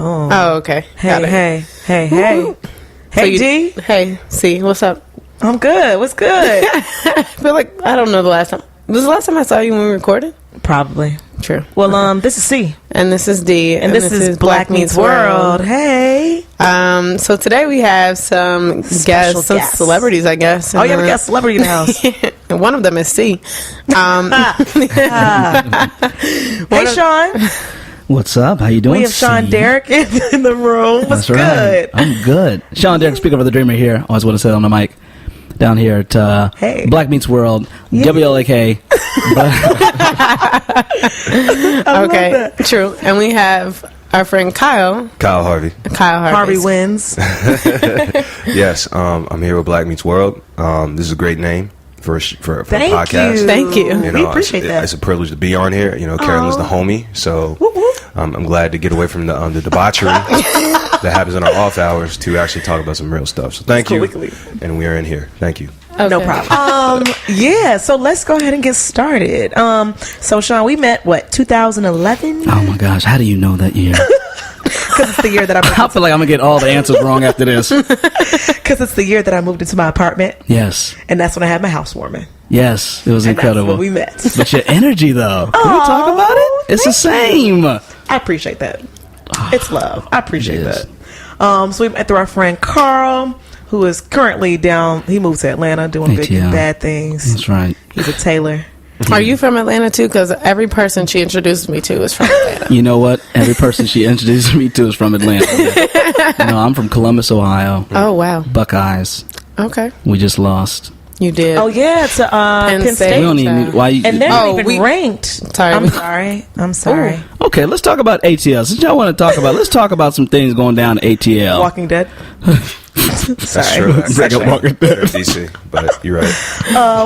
Oh, okay. Hey. Hey, D. Hey, C, what's up? I'm good. What's good? I feel like, I don't know the last time. Was the last time I saw you when we recorded? Probably. True. Well, this is C. And this is D. And this is Black Meets World. Hey. So today we have some guests, some celebrities, I guess. Oh, yeah, we got a celebrity in the house. And one of them is C. Hey, Shaun. What's up? How you doing? We have Shaun Derik in the room. What's good? I'm good. Shaun Derik, speaker of the Dreamer here. Always want to say it on the mic. Down here at Black Meets World, WLAK. Okay, true. And we have our friend Kyle Harvey. Harvey wins. Yes, I'm here with Black Meets World. This is a great name for a podcast. Thank you. We appreciate that. It's a privilege to be on here. Carolyn's the homie, so I'm glad to get away from the debauchery that happens in our off hours to actually talk about some real stuff. So thank you, and we are in here. Thank you. Okay. No problem. So let's go ahead and get started. So Shaun, we met 2011? Oh my gosh, how do you know that year? Because it's the year that I feel like I'm gonna get all the answers wrong after this. Because it's the year that I moved into my apartment. Yes. And that's when I had my housewarming. Yes, it was incredible. That's when we met. But your energy, though. Can we talk about it? It's the same. I appreciate that. It's love. I appreciate that. So we met through our friend Carl, who is currently down. He moved to Atlanta doing big and bad things. That's right. He's a tailor. Are you from Atlanta too? Because every person she introduced me to is from Atlanta. You know what? Every person she introduced me to is from Atlanta. No, I'm from Columbus, Ohio. Oh, wow. Buckeyes. Okay. We just lost. You did. Oh, yeah. To Penn State. We don't even need, and they're not even ranked. Sorry. I'm sorry. Ooh. Okay, let's talk about ATL. Since y'all want to talk about, let's talk about some things going down at ATL. Walking Dead. That's true. Walking Dead. DC, but you're right.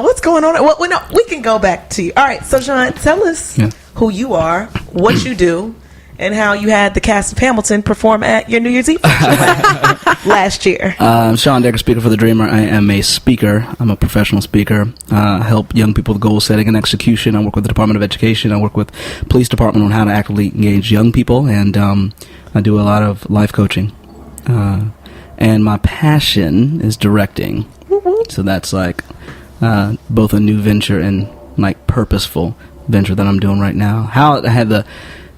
What's going on? Well, we can go back to you. All right, so Shaun, tell us who you are, what you do, and how you had the cast of Hamilton perform at your New Year's Eve last year. I'm Shaun Derik, speaker for the Dreamer. I am a speaker. I'm a professional speaker. Help young people with goal setting and execution. I work with the Department of Education. I work with police department on how to actively engage young people, and I do a lot of life coaching. And my passion is directing. So that's like both a new venture and like purposeful venture that I'm doing right now. How I had the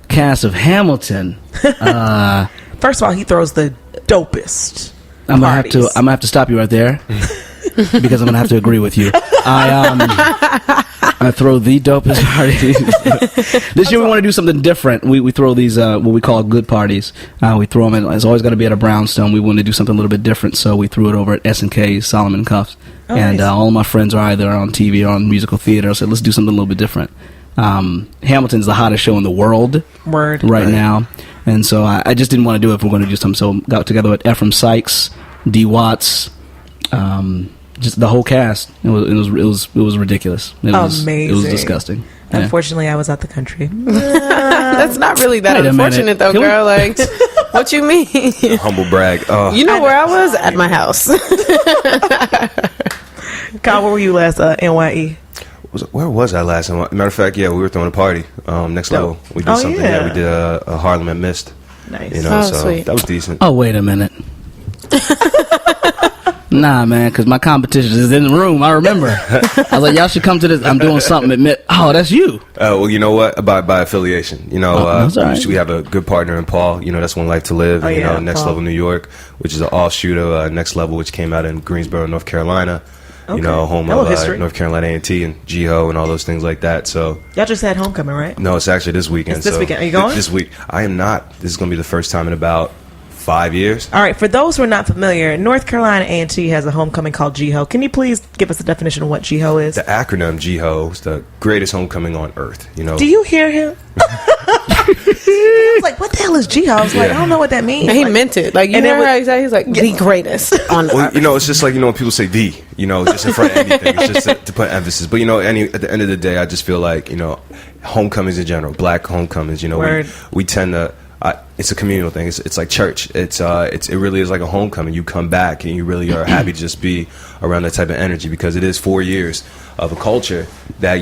cast of Hamilton. First of all, he throws the dopest. I'm gonna have to stop you right there because I'm gonna have to agree with you. I throw the dopest parties. This year we want to do something different. We throw these what we call good parties. We throw them. It's always got to be at a brownstone. We want to do something a little bit different, so we threw it over at S&K Solomon Cuffs. And nice. All of my friends are either on TV or on musical theater. So let's do something a little bit different. Hamilton's the hottest show in the world right now, and so I just didn't want to do it if we're going to do something. So got together with Ephraim Sykes, D. Watts, just the whole cast. It was ridiculous. Amazing. It was disgusting. Unfortunately, I was out the country. That's not really that unfortunate, though, girl. Like, what you mean? Humble brag. You know where I was? At my house. Kyle, where were you last? NYE. Where was I last time? Matter of fact, we were throwing a party. Next level, we did something. Yeah, we did a Harlem at Mist. Nice. So sweet. That was decent. Oh, wait a minute. Nah, man, because my competition is in the room. I remember. I was like, y'all should come to this. I'm doing something. Admit, that's you. Well, you know what? By affiliation. We have a good partner in Paul. That's One Life to Live. Next Paul. Level New York, which is an offshoot of Next Level, which came out in Greensboro, North Carolina. Okay. Home of North Carolina A&T and GHO and all those things like that. So y'all just had homecoming, right? No, it's actually this weekend. It's this weekend. Are you going? This week. I am not. This is going to be the first time in about 5 years. All right. For those who are not familiar, North Carolina A&T has a homecoming called GHO. Can you please give us a definition of what GHO is? The acronym GHO is the greatest homecoming on earth. Do you hear him? I was like, what the hell is GHO? I was like, I don't know what that means. And he meant it. Like, you know how he said? He's like, the greatest on earth. It's just like, when people say the, just in front of anything. It's just to put emphasis. But, at the end of the day, I just feel like, homecomings in general, black homecomings, we tend to, it's a communal thing. It's like church. It really is like a homecoming. You come back and you really are happy to just be around that type of energy because it is 4 years of a culture that,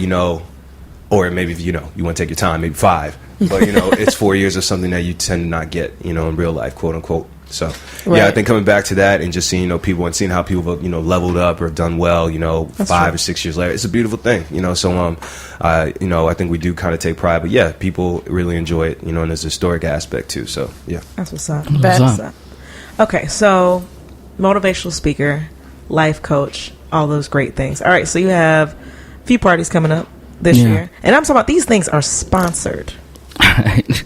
or maybe if, you want to take your time, maybe 5. But, it's 4 years of something that you tend to not get, in real life, quote unquote. So, I think coming back to that and just seeing, people and seeing how people have, leveled up or have done well, 5 or 6 years later, it's a beautiful thing, So, I think we do kind of take pride. But, yeah, people really enjoy it, and there's a historic aspect, too. So, yeah. That's what's up. That's what's up. Okay, so motivational speaker, life coach, all those great things. All right, so you have a few parties coming up this year. And I'm talking about these things are sponsored. Right.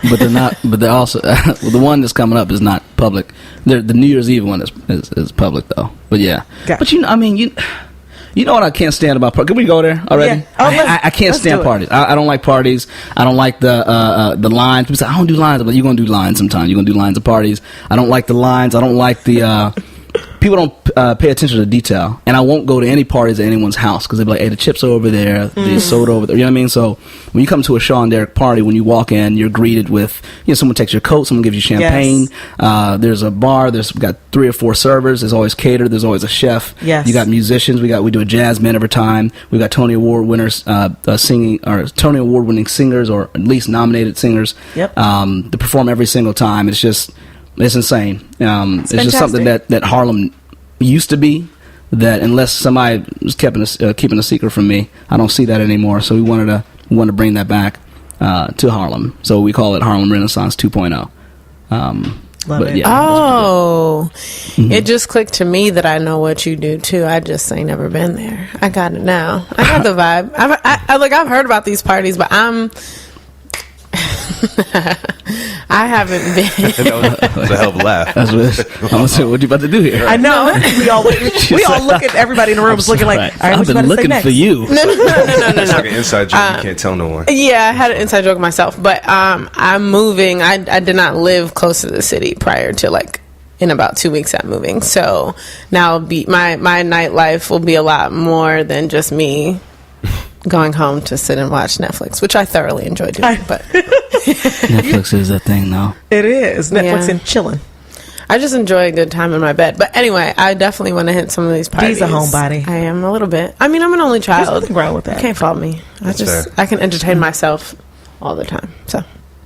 But they're not. But they're also the one that's coming up is not public. The New Year's Eve one is public though. But yeah. Gotcha. But you know what I can't stand about parties? Can we go there already? Yeah. I can't stand parties. I don't like parties. I don't like the lines. People say I don't do lines, but you're gonna do lines sometime. You're gonna do lines at parties. I don't like the lines. I don't like the. People don't pay attention to detail, and I won't go to any parties at anyone's house because they'll be like, hey, the chips are over there, the soda over there, you know what I mean? So when you come to a Shaun Derik party, when you walk in, you're greeted with, someone takes your coat, someone gives you champagne, there's a bar, we got 3 or 4 servers, there's always catered, there's always a chef, you got musicians, we do a jazz band every time, we got Tony Award winners singing, or Tony Award winning singers, or at least nominated singers, to perform every single time. It's insane. It's just something that Harlem used to be, that unless somebody was keeping a secret from me, I don't see that anymore. So we wanted to bring that back to Harlem. So we call it Harlem Renaissance 2.0. Love it. Yeah, it just clicked to me that I know what you do too. I just ain't never been there. I got it now. I got the vibe. I've heard about these parties, but I haven't been. That was a hell of a laugh. That's what I'm saying. What you about to do here? I know. We all look at everybody in the room, looking like, all right, I've been looking for you. No. It's like an inside joke. You can't tell no one. Yeah, I had an inside joke myself, but I'm moving. I did not live close to the city prior to in about 2 weeks I'm moving. So now my nightlife will be a lot more than just me going home to sit and watch Netflix, which I thoroughly enjoy doing. But Netflix is a thing, though. It is. Netflix and chilling. I just enjoy a good time in my bed. But anyway, I definitely want to hit some of these parties. He's a homebody. I am a little bit. I mean, I'm an only child. There's nothing wrong with that. You can't fault me. I can entertain myself all the time. So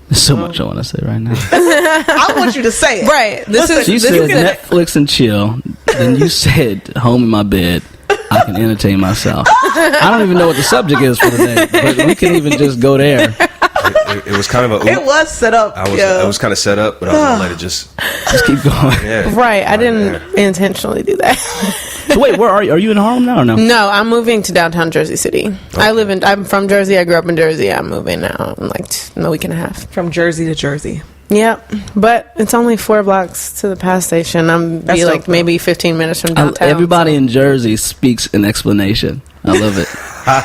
there's so much I want to say right now. I want you to say it. Right. You said Netflix and chill. Then you said home in my bed. I can entertain myself. I don't even know what the subject is for today, but we can even just go there. It was kind of it was set up. It was kind of set up, but I was gonna let it just keep going. Yeah. Right. I didn't intentionally do that. So wait, where are you? Are you in Harlem now or no? No, I'm moving to downtown Jersey City. Okay. I'm from Jersey. I grew up in Jersey. I'm moving now in a week and a half. From Jersey to Jersey. Yep, but it's only 4 blocks to the pass station. Maybe 15 minutes from downtown. Everybody in Jersey speaks an explanation. I love it.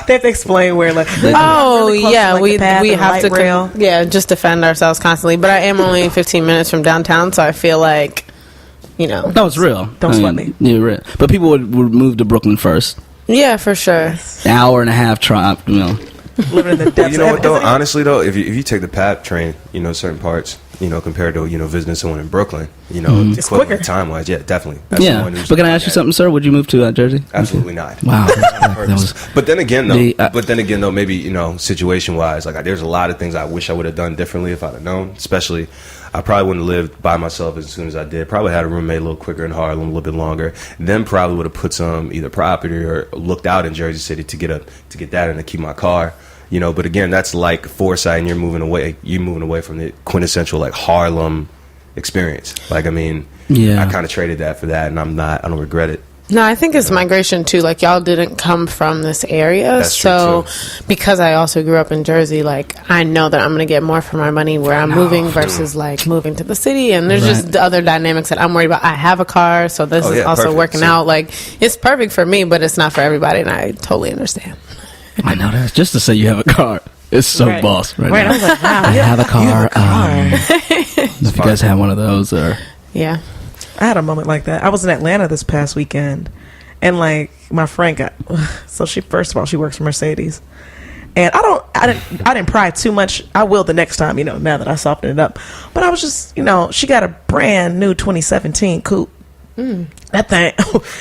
They have to explain where, really we have to, just defend ourselves constantly. But I am only 15 minutes from downtown, so I feel like, No, it's real. Don't sweat me. Yeah, real. But people would move to Brooklyn first. Yeah, for sure. An hour and a half drive, Living in the depths. You know what though? Honestly though, if you take the PAP train, certain parts, compared to visiting someone in Brooklyn, it's quicker time wise. Yeah, definitely. That's But can I ask you something, sir? Would you move to Jersey? Absolutely not. Wow. But then again though, maybe situation wise, there's a lot of things I wish I would have done differently if I'd have known. Especially, I probably wouldn't have lived by myself as soon as I did. Probably had a roommate a little quicker in Harlem, a little bit longer. Then probably would have put some either property or looked out in Jersey City to get that and to keep my car. But again, that's like foresight, and you're moving away from the quintessential Harlem experience. I kind of traded that for that, and I don't regret it. No, I think it's migration too. Y'all didn't come from this area. That's true too. Because I also grew up in Jersey, I know that I'm going to get more for my money where I'm moving versus moving to the city. And there's just the other dynamics that I'm worried about. I have a car, so this is also working out. It's perfect for me, but it's not for everybody, and I totally understand. I know that. Just to say you have a car, it's so boss right now. I was like, wow, I have a car. If you guys have one of those, or yeah, I had a moment like that. I was in Atlanta this past weekend, and my friend got. So she first of all she works for Mercedes, and I didn't pry too much. I will the next time, now that I softened it up. But I was just, she got a brand new 2017 coupe. That thing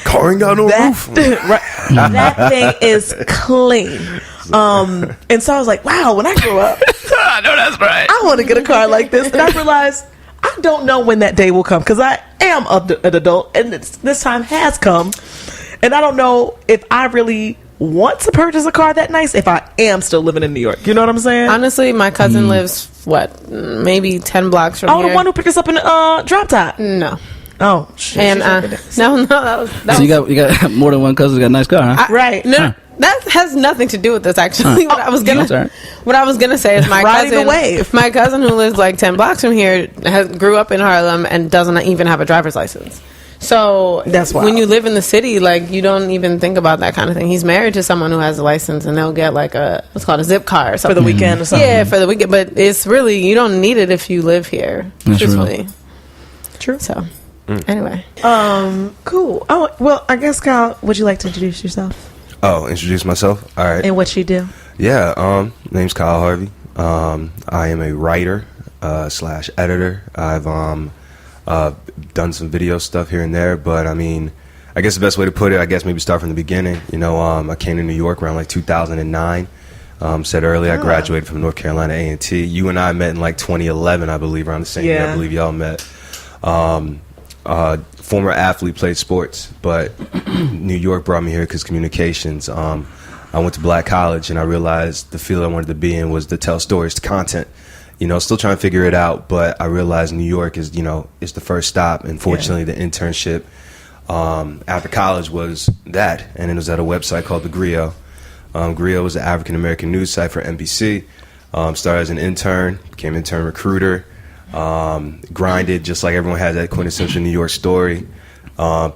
car ain't got no roof. That thing is clean. And so I was like, wow, when I grew up, I know that's right. I want to get a car like this. And I realized I don't know when that day will come because I am an adult and this time has come. And I don't know if I really want to purchase a car that nice if I am still living in New York. You know what I'm saying? Honestly, my cousin lives, maybe 10 blocks from here. The one who picked us up in the drop top. No. Oh, shit. And no, that was so you got more than one cousin who got a nice car, huh? Right. No, that has nothing to do with this. Actually, what I was gonna say is my cousin who lives like 10 blocks from here grew up in Harlem and doesn't even have a driver's license. So that's why when you live in the city, like you don't even think about that kind of thing. He's married to someone who has a license, and they'll get like what's called a zip car or something for the weekend or something. Yeah, for the weekend. But it's really, you don't need it if you live here. That's truthfully. True. So anyway, cool. Oh well, I guess Kyle, would you like to introduce yourself? Oh, introduce myself. All right. And what you do? Yeah. Name's Kyle Harvey. I am a writer / editor. I've done some video stuff here and there, but I mean, I guess the best way to put it, I guess maybe start from the beginning. You know, I came to New York around like 2009. Said earlier, I graduated from North Carolina A&T. You and I met in like 2011, I believe, around the same year. I believe y'all met. Former athlete, played sports, but New York brought me here because communications. I went to Black College, and I realized the field I wanted to be in was to tell stories, to content. You know, still trying to figure it out, but I realized New York is, is the first stop. And fortunately, the internship after college was that, and it was at a website called the Griot. Griot was an African-American news site for NBC. Started as an intern, became intern recruiter, grinded just like everyone has that quintessential New York story.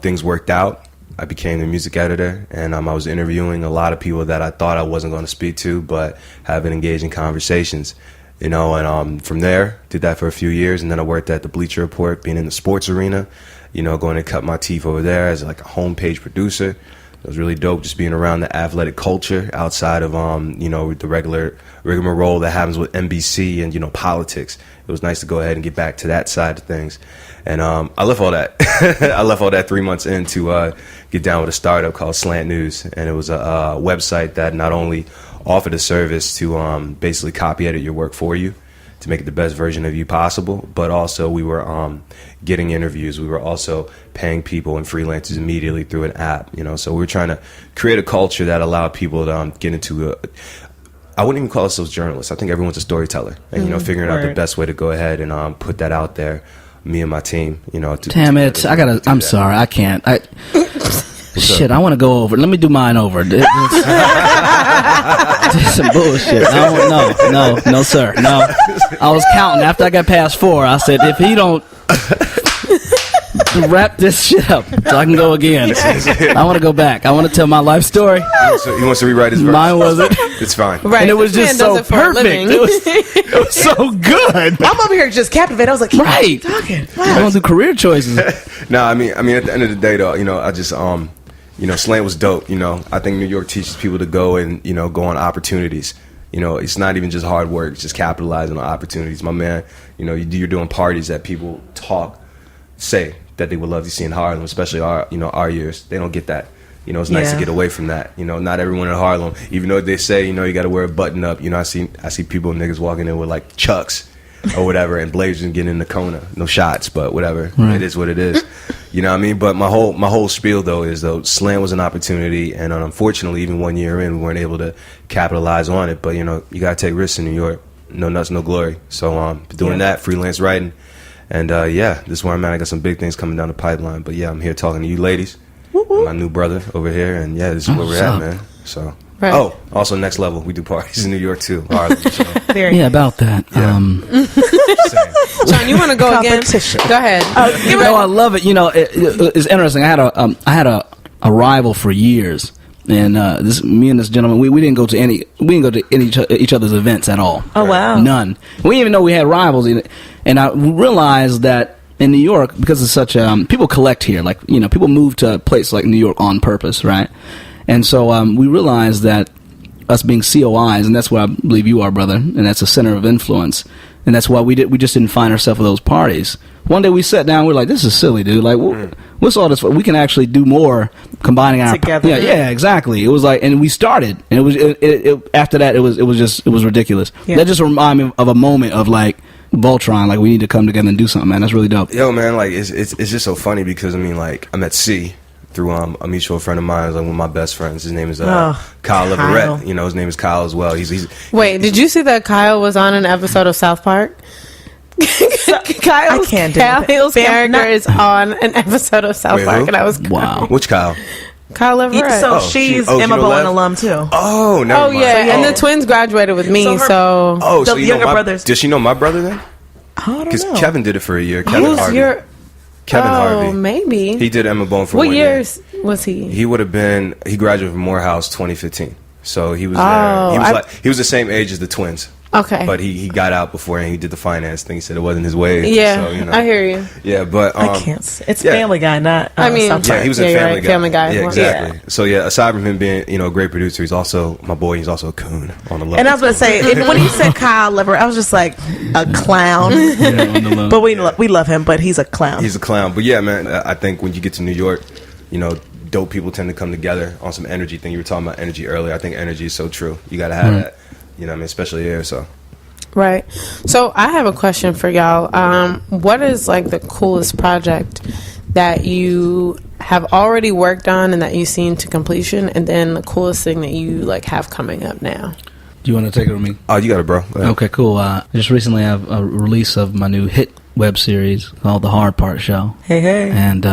Things worked out. I became the music editor, and I was interviewing a lot of people that I thought I wasn't going to speak to, but having engaging conversations. You know, and from there, did that for a few years, and then I worked at the Bleacher Report, being in the sports arena, going to cut my teeth over there as like a homepage producer. It was really dope just being around the athletic culture outside of, the regular rigmarole that happens with NBC and, politics. It was nice to go ahead and get back to that side of things. And I left all that. I left all that 3 months in to get down with a startup called Slant News. And it was a website that not only offered a service to basically copy edit your work for you to make it the best version of you possible, but also we were getting interviews. We were also paying people and freelancers immediately through an app, so we were trying to create a culture that allowed people to get into I wouldn't even call ourselves journalists. I think everyone's a storyteller, and figuring out the best way to go ahead and put that out there. Me and my team, Damn it! I'm sorry, I can't. Shit, I want to go over. Let me do mine over. This some bullshit. No, sir. No. I was counting after I got past 4. I said, if he don't wrap this shit up so I can go again. I want to go back. I want to tell my life story. He wants to rewrite his verse. Mine wasn't. It's fine. Right. And it was just so perfect. It was so good. I'm over here just captivated. I was like, right. Talking. Wow. I want to do career choices. No, I mean, at the end of the day, though, I just, Slant was dope. I think New York teaches people to go and, go on opportunities. It's not even just hard work. It's just capitalizing on opportunities. My man, you're doing parties that people say that they would love to see in Harlem, especially our years. They don't get that. It's nice to get away from that. Not everyone in Harlem, even though they say, you got to wear a button up. I see people, niggas walking in with like Chucks or whatever, and blazers and getting in the Kona. No shots, but whatever. Right. It is what it is. You know what I mean? But my whole spiel though is Slant was an opportunity, and unfortunately, even 1 year in, we weren't able to capitalize on it. But you gotta take risks in New York. No nuts, no glory. So doing that, freelance writing, and this is where I'm at. I got some big things coming down the pipeline. But yeah, I'm here talking to you ladies, my new brother over here, and this is where we're at, man. So. Right. Oh, also Next Level. We do parties in New York too. Harlem, so. About that. Shaun, you want to go again? Go ahead. I love it. It's interesting. I had a rival for years, and me and this gentleman, we didn't go to each other's events at all. Oh wow, none. We didn't even know we had rivals, and I realized that in New York, because it's such people collect here, like people move to a place like New York on purpose, right? And so we realized that us being COIs, and that's what I believe you are, brother, and that's a center of influence, and that's why we just didn't find ourselves at those parties. One day we sat down, we're like, this is silly, dude. Like, what's all this? We can actually do more combining our together. Yeah, exactly. It was like, and we started, and after that, it was ridiculous. Yeah. That just reminded me of a moment of like Voltron. Like, we need to come together and do something, man. That's really dope. Yo, man, like it's just so funny because I mean, like, I met C through a mutual friend of mine, like one of my best friends. His name is Kyle Leverett. You know, his name is Kyle as well. Wait, did you see that Kyle was on an episode of South Park? Kyle's character is on an episode of South Park, and I was wow. Which Kyle? Kyle Leverett. So she's Emma Bowen alum too. Oh, never mind. Yeah, and the twins graduated with me. So the younger brothers. Does she know my brother then? I don't know. Because Kevin did it for a year. Kevin Harvey. Kevin Harvey. Maybe he did Emma Bowen for 1 year. What years was he? He would have been. He graduated from Morehouse 2015. So he was there. He was the same age as the twins. Okay. But he got out before and he did the finance thing. He said it wasn't his way. Yeah, so, you know. I hear you. Yeah, but I can't. It's Family Guy, not. I mean, South Park. Yeah, he was a Family Guy. Family Guy. Yeah, exactly. So yeah, aside from him being a great producer, he's also my boy. He's also a coon on the level. And I was going to say, when he said Kyle Leverett, I was just like a clown. But we love him, but he's a clown. He's a clown. But yeah, man, I think when you get to New York, you know, dope people tend to come together on some energy thing. You were talking about energy earlier. I think energy is so true. You got to have that. You know what I mean? Especially here, so. Right. So I have a question for y'all. What is like the coolest project that you have already worked on and that you've seen to completion, and then the coolest thing that you like have coming up now? Do you want to take it with me? Oh, you got it, bro. Go ahead. Okay, cool. Just recently I have a release of my new hit web series called The Hard Part Show. Hey. And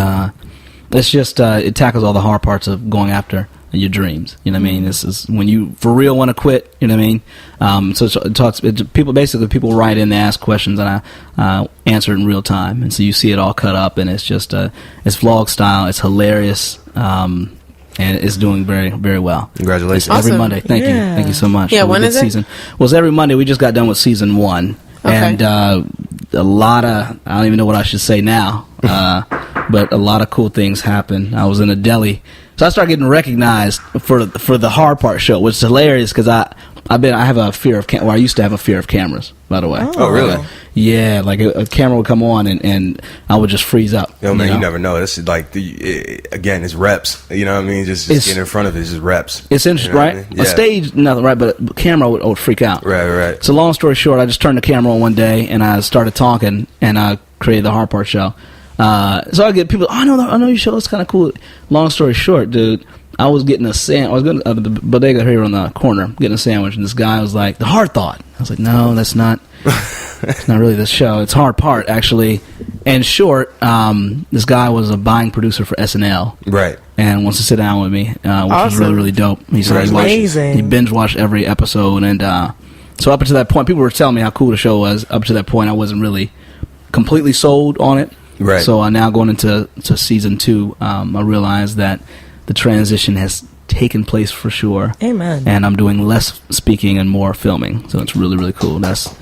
it's just it tackles all the hard parts of going after your dreams. You know what I mean? This is when you for real want to quit. You know what I mean? So it talks. People write in, they ask questions, and I answer it in real time. And so you see it all cut up, and it's just it's vlog style. It's hilarious, and it's doing very, very well. Congratulations! It's every Monday. Thank you so much. Yeah, so when is it? Well, it's every Monday. We just got done with season 1, and a lot of I don't even know what I should say now, but a lot of cool things happen. I was in a deli. So I started getting recognized for the Hard Part Show, which is hilarious because I have a fear of I used to have a fear of cameras, by the way. Oh really? Yeah, like a camera would come on and I would just freeze up. Yo, man, you never know. This is like again, it's reps. You know what I mean? Just getting in front of it is just reps. It's interesting, you know right? I mean? Yeah. A stage, nothing, right? But a camera would freak out. Right. So long story short, I just turned the camera on one day and I started talking and I created the Hard Part Show. So I get people. I know your show. It's kind of cool. Long story short, dude, I was getting a sandwich. I was going to the bodega here on the corner, getting a sandwich, and this guy was like, "The Hard Thought." I was like, "No, that's not. It's not really the show. It's Hard Part, actually." And short, this guy was a buying producer for SNL, right? And wants to sit down with me, which was really, really dope. He said he binge watched every episode, and so up until that point, people were telling me how cool the show was. Up to that point, I wasn't really completely sold on it. Right. So now going into season 2, I realized that the transition has taken place for sure. Amen. And I'm doing less speaking and more filming. So it's really, really cool. That's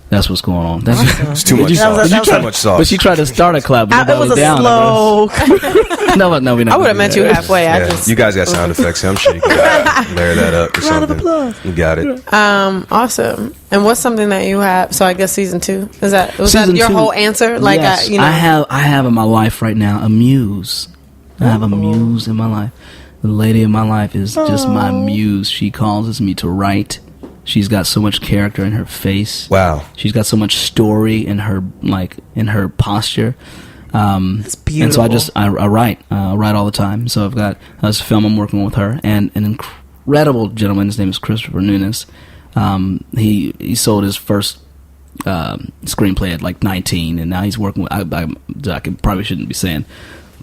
what's going on. It's too much sauce. Too much sauce. But you tried to start a club. It was a slow. No, we not. I would have met you halfway. Yeah. You guys got sound effects. I'm sure you can layer that up or something. Round of applause. You got it. Awesome. And what's something that you have? So I guess season 2 was that your whole answer? Like yes, I have in my life right now a muse. I have a muse in my life. The lady in my life is just my muse. She causes me to write. She's got so much character in her face. Wow. She's got so much story in her posture. That's beautiful. And so I write all the time. So I've got this film I'm working with her and an incredible gentleman. His name is Christopher Nunes. He sold his first screenplay at like 19, and now he's working with. I probably shouldn't be saying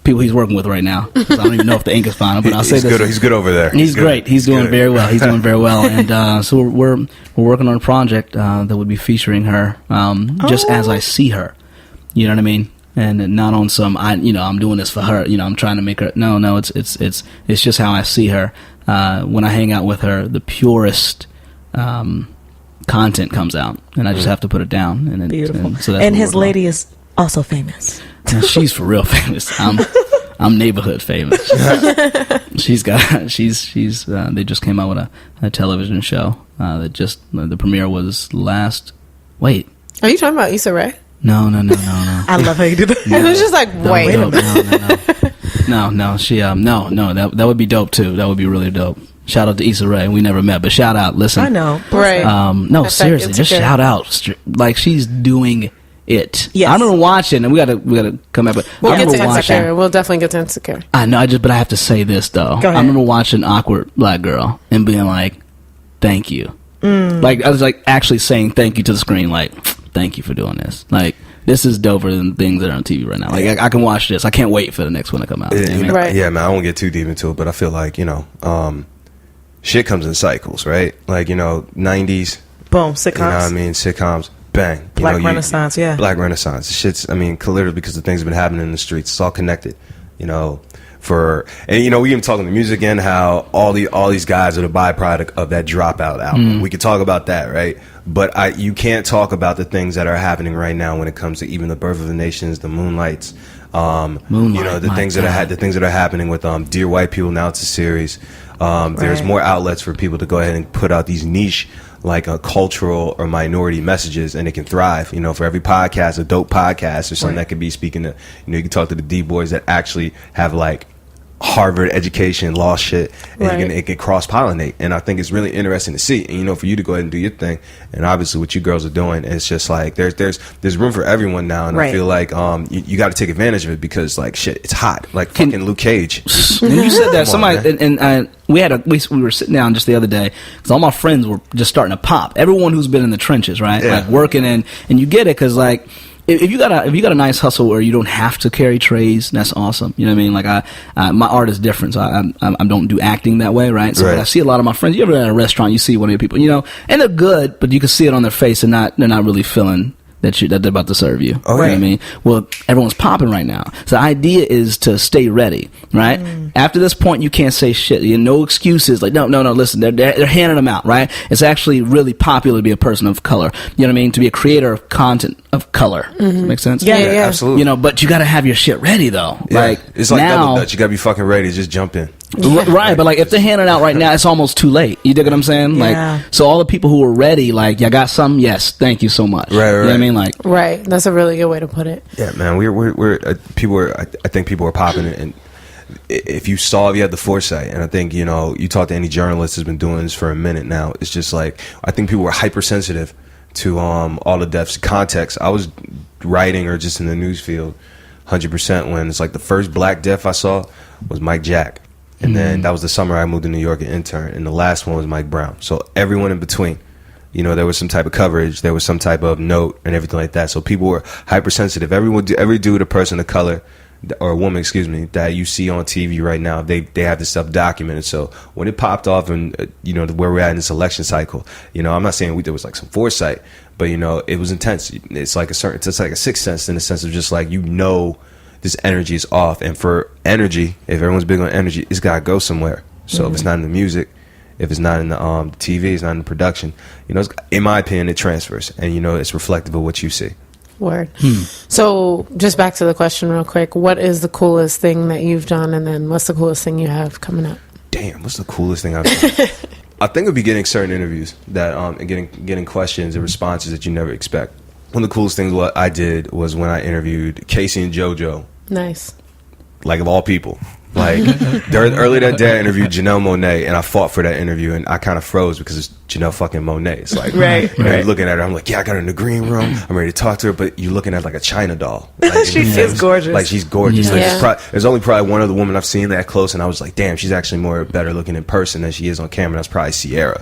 people he's working with right now. I don't even know if the ink is final, but I'll say this. He's good over there. He's great. He's doing very well. He's doing very well, and so we're working on a project that would be featuring her just as I see her. You know what I mean? And not on some I'm doing this for her. I'm trying to make her. No, it's just how I see her. When I hang out with her, the purest content comes out, and I just have to put it down. And beautiful. And his lady is also famous. She's for real famous. I'm neighborhood famous. She's they just came out with a television show that the premiere was Are you talking about Issa Rae? No. I love how you do that. It was just like, wait a minute. No. She that would be dope too. That would be really dope. Shout out to Issa Rae. We never met, but shout out. Listen, I know, right? No, seriously, just shout out. Like she's doing it. Yes. I remember watching, and we gotta come back. But We'll I get to remember watching. Insecure. We'll definitely get to Insecure. I know. But I have to say this though. Go ahead. I remember watching Awkward Black Girl and being like, "Thank you." Like I was like actually saying thank you to the screen. Like, thank you for doing this. Like. This is doper than things that are on TV right now. Like I can watch this. I can't wait for the next one to come out. Right. Yeah, man. I won't get too deep into it, but I feel like shit comes in cycles, right? Like 90s. Boom, sitcoms. You know what I mean? Sitcoms. Bang. Black Renaissance. Yeah. Black Renaissance. Shit's. I mean, literally because the things have been happening in the streets. It's all connected. We even talking the music and how all these guys are the byproduct of that Dropout album. We could talk about that, right? But you can't talk about the things that are happening right now when it comes to even the Birth of the Nations, the Moonlights, the things that are happening with Dear White People. Now it's a series. There's more outlets for people to go ahead and put out these niche like cultural or minority messages, and it can thrive. For every podcast, a dope podcast or something that could be speaking to, you can talk to the D-boys that actually have like Harvard education, law shit, and it can cross-pollinate. And I think it's really interesting to see. And, for you to go ahead and do your thing, and obviously what you girls are doing, it's just like there's room for everyone now. And I feel like you got to take advantage of it because, like, shit, it's hot. Like fucking Luke Cage. When you said that, somebody, we were sitting down just the other day because all my friends were just starting to pop. Everyone who's been in the trenches, right? Yeah. Like working and you get it because, like, if you got a nice hustle where you don't have to carry trays, that's awesome. You know what I mean? Like my art is different, so I don't do acting that way, right? So I see a lot of my friends. You ever at a restaurant, you see one of your people, and they're good, but you can see it on their face and they're not really feeling that they're about to serve you. Oh, you know what I mean? Well, everyone's popping right now. So the idea is to stay ready, right? After this point, you can't say shit. No excuses. Like, no, listen, they're handing them out, right? It's actually really popular to be a person of color. You know what I mean? To be a creator of content of color. Does that make sense? Yeah, absolutely. But you got to have your shit ready, though. Yeah. Like, it's like now, double dutch. You got to be fucking ready to just jump in. Right, but like if they're handing out right now, it's almost too late. You dig what I'm saying? Yeah. Like, so all the people who are ready, like, you got some? Yes, thank you so much. Right. You know what I mean? Like, Right. That's a really good way to put it. Yeah, man. I think people are popping it, and if you had the foresight, and I think you talk to any journalist who's been doing this for a minute now, it's just like I think people were hypersensitive to all the deaths. Context. I was writing or just in the news field 100% when it's like the first black death I saw was Mike Jack. And then that was the summer I moved to New York and interned. And the last one was Mike Brown. So everyone in between, there was some type of coverage. There was some type of note and everything like that. So people were hypersensitive. Every dude, a person of color, or a woman, that you see on TV right now, they have this stuff documented. So when it popped off and, where we're at in this election cycle, I'm not saying there was like some foresight, but, it was intense. It's like it's like a sixth sense in the sense of just like, this energy is off, and for energy, if everyone's big on energy, it's gotta go somewhere. So if it's not in the music, if it's not in the TV, it's not in the production, in my opinion, it transfers, and it's reflective of what you see. Word. So just back to the question real quick, what is the coolest thing that you've done, and then what's the coolest thing you have coming up? Damn, what's the coolest thing I've done? I think it'd be getting certain interviews that and getting questions and responses that you never expect. One of the coolest things what I did was when I interviewed Casey and JoJo. Nice. Like, of all people. Like, earlier that day I interviewed Janelle Monáe, and I fought for that interview, and I kind of froze because it's Janelle fucking Monáe. It's like, you're looking at her, I'm like, yeah, I got her in the green room, I'm ready to talk to her, but you're looking at like a China doll. Like, she is gorgeous. Like, she's gorgeous. Yeah. Like, there's only probably one other woman I've seen that close, and I was like, damn, she's actually more better looking in person than she is on camera. That's probably Sierra.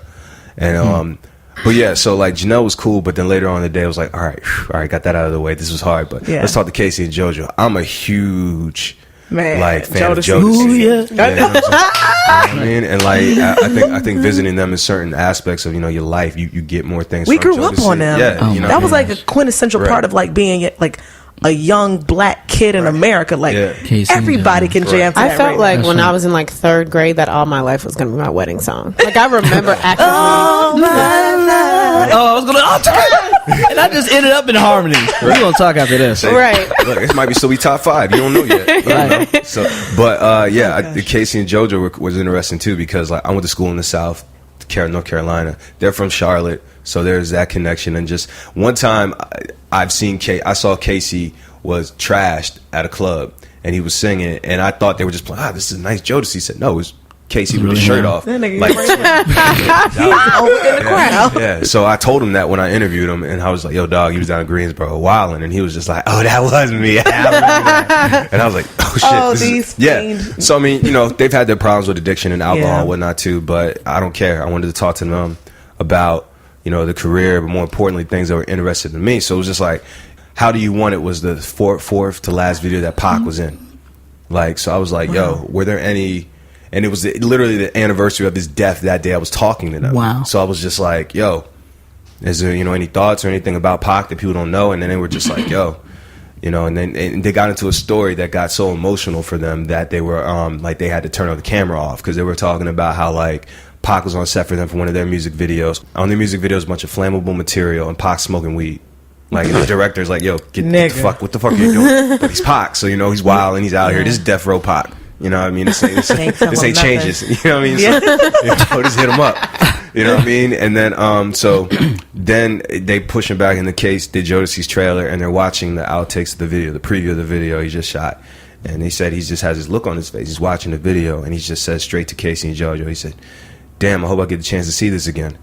And but yeah, so like Janelle was cool, but then later on in the day I was like, all right, got that out of the way. This was hard, but let's talk to Casey and JoJo. I'm a huge fan of Jodeci. Ooh, yeah. You know what I mean? And like I think visiting them in certain aspects of your life, you get more things. We from grew up Jodeci. on them. Yeah, that was like a quintessential part of like being like a young black kid in America. Like everybody can jam to that. I felt right like when I was in like third grade that All My Life was going to be my wedding song. Like I remember actively. All my life. I was gonna, and I just ended up in harmony. We're gonna talk after this, right? Look, this might be still be top 5. You don't know yet. Right. So, but Casey and JoJo was interesting too because like I went to school in the South, North Carolina. They're from Charlotte. So there's that connection. And just one time I saw Casey was trashed at a club and he was singing, and I thought they were just playing, this is a nice Jodeci. He said, no, it was Casey with his shirt off. That nigga over in the crowd. Yeah, so I told him that when I interviewed him, and I was like, yo, dog, he was down in Greensboro wilding, and he was just like, oh, that was me. And I was like, oh, shit. Yeah. So, I mean, you know, they've had their problems with addiction and alcohol and whatnot, too, but I don't care. I wanted to talk to them about, you know, the career, but more importantly, things that were interested in me. So it was just like, How Do You Want It was the fourth to last video that Pac was in. Like, so I was like, yo, were there any... And it was literally the anniversary of his death that day I was talking to them. Wow. So I was just like, yo, is there, you know, any thoughts or anything about Pac that people don't know? And then they were just like, yo, you know, and they got into a story that got so emotional for them that they were, like, they had to turn the camera off because they were talking about how, like, Pac was on set for them for one of their music videos. On their music videos, a bunch of flammable material and Pac smoking weed. Like, and the director's like, yo, get the fuck, what the fuck are you doing? But he's Pac, so, you know, he's wild and he's out here. This is Death Row Pac. You know what I mean? This ain't changes. You know what I mean? So, just hit him up. You know what I mean? And then, so then they push him back in the case, did Jodeci's trailer, and they're watching the outtakes of the video, the preview of the video he just shot. And he said he just has his look on his face. He's watching the video, and he just says straight to Casey and JoJo, he said, damn, I hope I get the chance to see this again.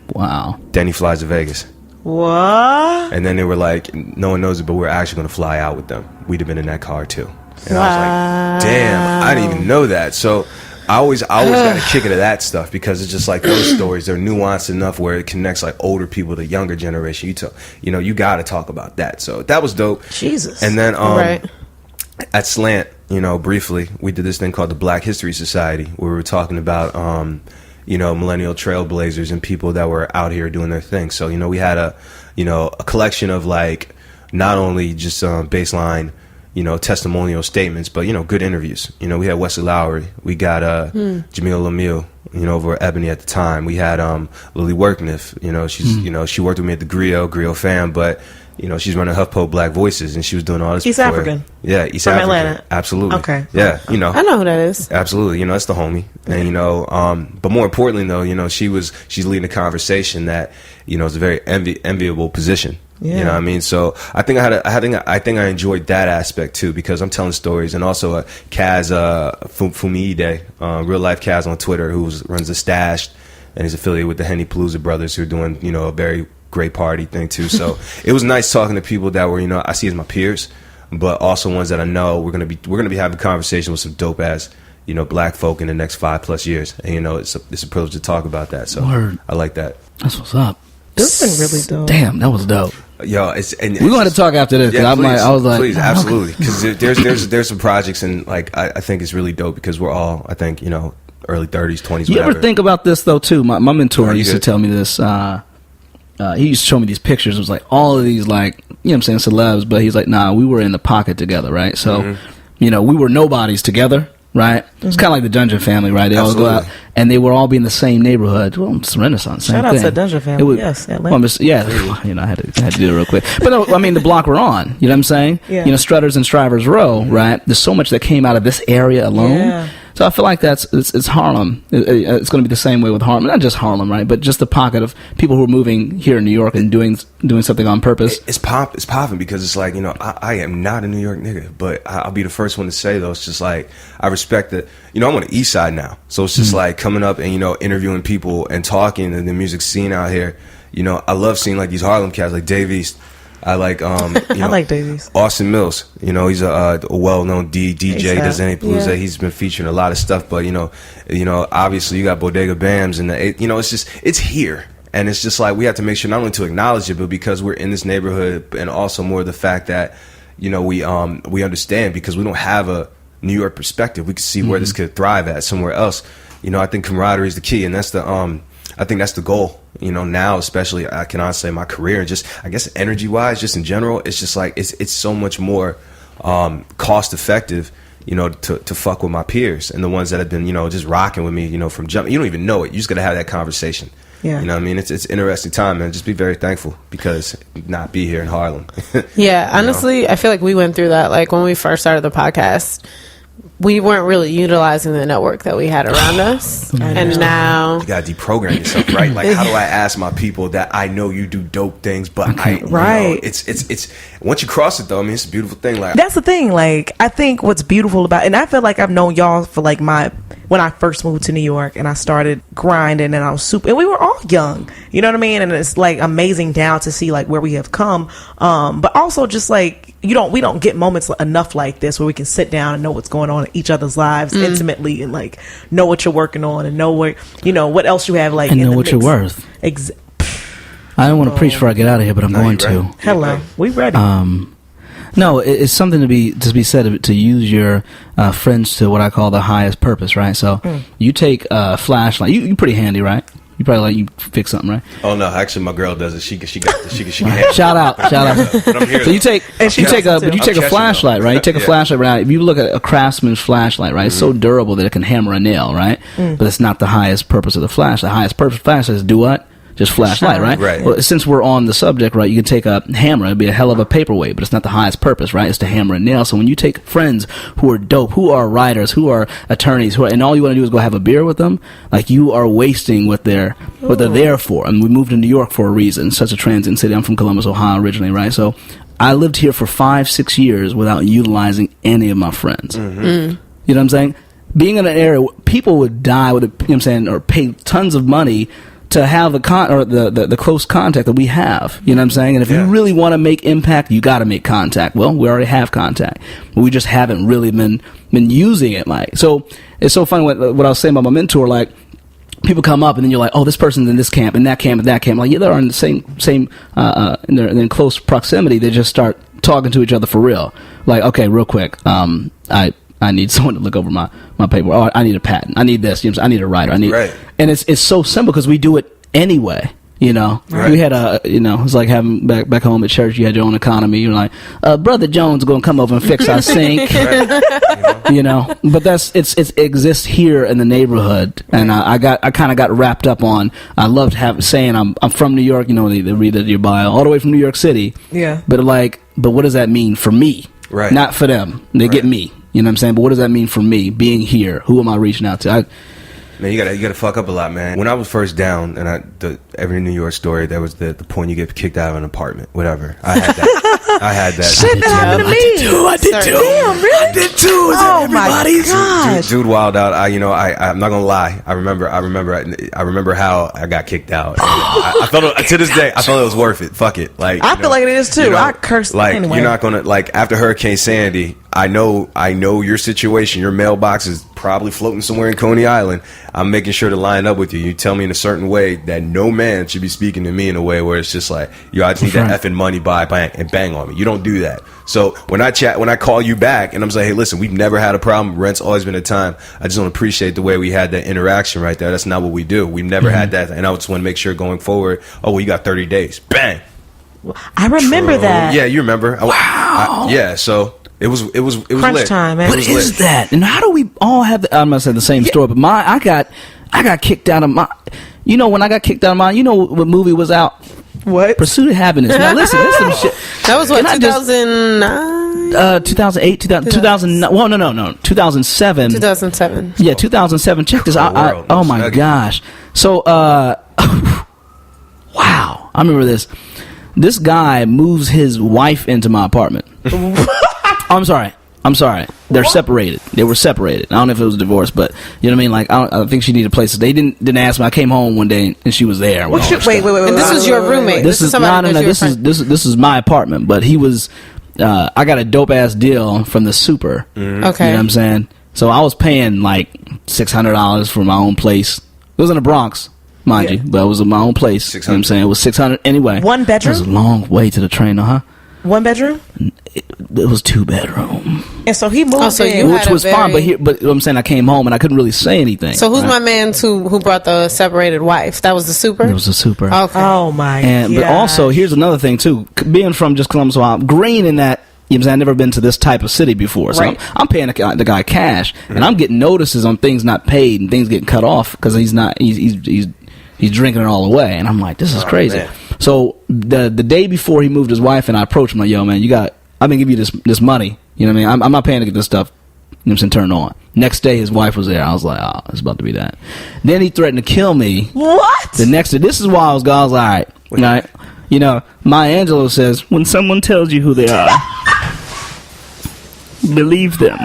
Wow. Then he flies to Vegas. What? And then they were like, no one knows it, but we're actually going to fly out with them. We'd have been in that car, too. And I was like, damn, I didn't even know that. So I always got a kick into that stuff because it's just like those stories, they're nuanced enough where it connects like older people to younger generation. You got to talk about that. So that was dope. Jesus. And then at Slant, you know, briefly, we did this thing called the Black History Society where we were talking about, you know, millennial trailblazers and people that were out here doing their thing. So, you know, we had a collection of like not only just baseline, you know, testimonial statements, but, you know, good interviews. You know, we had Wesley Lowery. We got Jamil Lemieux, you know, over at Ebony at the time. We had Lily Workniff. You know, she's you know, she worked with me at the Griot fam, but, you know, she's running HuffPo Black Voices, and she was doing all this East African. Yeah, East From African. Atlanta. Absolutely. Okay. Yeah, you know. I know who that is. Absolutely. You know, that's the homie. And, you know, but more importantly, though, you know, she's leading a conversation that, you know, is a very enviable position. Yeah. You know what I mean? So I think I enjoyed that aspect too because I'm telling stories, and also Kaz Fumide, real life Kaz on Twitter, who runs the Stash, and he's affiliated with the Henny Palooza brothers, who are doing, you know, a very great party thing too. So it was nice talking to people that were, you know, I see as my peers, but also ones that I know we're gonna be having a conversation with some dope ass, you know, black folk in the next 5+ years, and you know, it's a privilege to talk about that. So I like that. That's what's up. This has been really dope. Damn, that was dope. Yo, we're going to talk after this. Yeah, I was like, please, absolutely, because there's some projects, and like I think it's really dope because we're all, I think, you know, early 30s, 20s. You ever think about this though too? My mentor used to tell me this. He used to show me these pictures. It was like all of these, like, you know what I'm saying, celebs, but he's like, nah, we were in the pocket together, right? So, you know, we were nobodies together. Right, it's kind of like the Dungeon Family, right? They all go out, and they would all be in the same neighborhood. Well, it's Renaissance. Same Shout out thing. to Dungeon Family. Yes, Atlanta. Well, yeah, you know, I had to do it real quick. But no, I mean, the block we're on. You know what I'm saying? Yeah. You know, Strutters and Strivers Row, right? There's so much that came out of this area alone. Yeah. So I feel like it's Harlem. It's going to be the same way with Harlem. Not just Harlem, right? But just the pocket of people who are moving here in New York and doing something on purpose. It's popping because it's like, you know, I am not a New York nigga, but I'll be the first one to say, though, it's just like, I respect that. You know, I'm on the East Side now. So it's just like coming up and, you know, interviewing people and talking and the music scene out here. You know, I love seeing like these Harlem cats like Dave East. I like, you know, I like Davies. Austin Mills, you know, he's a well-known DJ, does any blues. He's been featuring a lot of stuff, but you know, obviously you got Bodega Bams and you know, it's here, and it's just like we have to make sure not only to acknowledge it, but because we're in this neighborhood, and also more the fact that, you know, we understand because we don't have a New York perspective. We can see where this could thrive at somewhere else. You know, I think camaraderie is the key, and that's I think that's the goal. You know, now especially, I can honestly say my career and just, I guess, energy-wise, just in general, it's just like it's so much more cost-effective, you know, to fuck with my peers and the ones that have been, you know, just rocking with me, you know, from jump. You don't even know it. You just got to have that conversation. Yeah. You know what I mean? It's interesting time, man. Just be very thankful because not be here in Harlem. Yeah, honestly, I feel like we went through that. Like when we first started the podcast, we weren't really utilizing the network that we had around us. And now you gotta deprogram yourself, right? Like, how do I ask my people that I know you do dope things, but right? You know, it's once you cross it though, I mean, it's a beautiful thing. Like, that's the thing. Like, I think what's beautiful about, and I feel like I've known y'all for like when I first moved to New York and I started grinding, and I was and we were all young, you know what I mean? And it's like amazing now to see like where we have come, but also just like we don't get moments enough like this where we can sit down and know what's going on in each other's lives intimately, and like know what you're working on, and know where, you know, what else you have, like, and in know the what mix. you're worth. I don't want to preach before I get out of here, but I'm going to. Hello, we ready. No, it's something to be said to use your friends to what I call the highest purpose, right? So you take a flashlight. You pretty handy, right? You probably like you fix something, right? Oh no, actually my girl does it. She can shout out. But I'm here. So you take a flashlight, right? You take a flashlight, right? If you look at a Craftsman's flashlight, right? It's so durable that it can hammer a nail, right? But it's not the highest purpose of the flashlight. The highest purpose of the flashlight is do what? Just flashlight, right? Right. Well, since we're on the subject, right, you can take a hammer. It'd be a hell of a paperweight, but it's not the highest purpose, right? It's to hammer a nail. So when you take friends who are dope, who are writers, who are attorneys, and all you want to do is go have a beer with them, like, you are wasting what they're there for. And we moved to New York for a reason. Such a transient city. I'm from Columbus, Ohio originally, right? So I lived here for 5-6 years without utilizing any of my friends. You know what I'm saying? Being in an area, people would die with, you know what I'm saying, or pay tons of money to have the close contact that we have, you know what I'm saying? And if you really want to make impact, you got to make contact. Well, we already have contact, but we just haven't really been using it. Like, so it's so funny what I was saying about my mentor. Like, people come up and then you're like, oh, this person's in this camp, in that camp, in that camp. Like, yeah, they're in the same and they're in close proximity. They just start talking to each other for real. Like, okay, real quick, I need someone to look over my paper. Oh, I need a patent. I need this. You know, I need a writer. And it's so simple because we do it anyway. You know, we had it's like having back home at church. You had your own economy. You're like, Brother Jones is going to come over and fix our sink. You know, but it exists here in the neighborhood, and I kind of got wrapped up on. I loved saying I'm from New York. You know, they read it in your bio, all the way from New York City. Yeah. But what does that mean for me? Right. Not for them. They get me. You know what I'm saying? But what does that mean for me being here? Who am I reaching out to? Man, you gotta fuck up a lot, man. When I was first down, and every New York story, there was the point you get kicked out of an apartment, whatever. I had that. Shit, that happened to me. I did too. Damn, really? I did too. Oh my gosh. Dude wild out. I'm not gonna lie. I remember how I got kicked out. I felt it, to this day. I felt it was worth it. Fuck it. Like, I feel like it is too. You know, I cursed. Like, anyway. You're not gonna, like, after Hurricane Sandy. I know your situation. Your mailbox is probably floating somewhere in Coney Island. I'm making sure to line up with you. You tell me in a certain way that no man should be speaking to me in a way where it's just like, yo, I just need that effing money, bang, and bang on me. You don't do that. So when I call you back and I'm like, hey, listen, we've never had a problem. Rent's always been a time. I just don't appreciate the way we had that interaction right there. That's not what we do. We've never had that. And I just want to make sure going forward, oh, well, you got 30 days. Bang. I remember that. Yeah, you remember. Wow. Yeah, so... It was crunch lit. time, man. What is that? And how do we all have I'm not saying the same story, but I got kicked out of my, you know, when I got kicked out of mine, you know what movie was out? What? Pursuit of Happiness. Now listen, this is some shit. That was what, 2009? 2008, 2009. Well, no, 2007. 2007. Yeah, 2007. Check this out. Oh my gosh. So, wow. I remember this. This guy moves his wife into my apartment. I'm sorry. They're separated. They were separated. I don't know if it was a divorce, but you know what I mean. Like, I think she needed places. They didn't ask me. I came home one day and she was there. Wait. And this was your roommate. This is no. This is my apartment. But he was. I got a dope ass deal from the super. Okay. You know what I'm saying? So I was paying like $600 for my own place. It was in the Bronx, mind you, but it was in my own place. You know what I'm saying? It was $600 anyway. One bedroom? It was a long way to the train, huh? One bedroom? It was 2-bedroom. And so he moved in. Which was fine, but I'm saying I came home and I couldn't really say anything. So who's my man who brought the separated wife? That was the super? It was the super. Okay. Oh my god. But also, here's another thing too. Being from just Columbus, Ohio, green in that, you know what I'm saying, I've never been to this type of city before. So right. I'm paying the guy cash, and I'm getting notices on things not paid and things getting cut off because he's drinking it all away. And I'm like, this is crazy. Man. So the day before he moved his wife, and I approached him like, yo, man, I've been giving you this money. You know what I mean? I'm not paying to get this stuff know what I'm saying, turned on. Next day, his wife was there. I was like, oh, it's about to be that. Then he threatened to kill me. What? The next day, this is why I was all right. All right. You know, Maya Angelou says, when someone tells you who they are, believe them.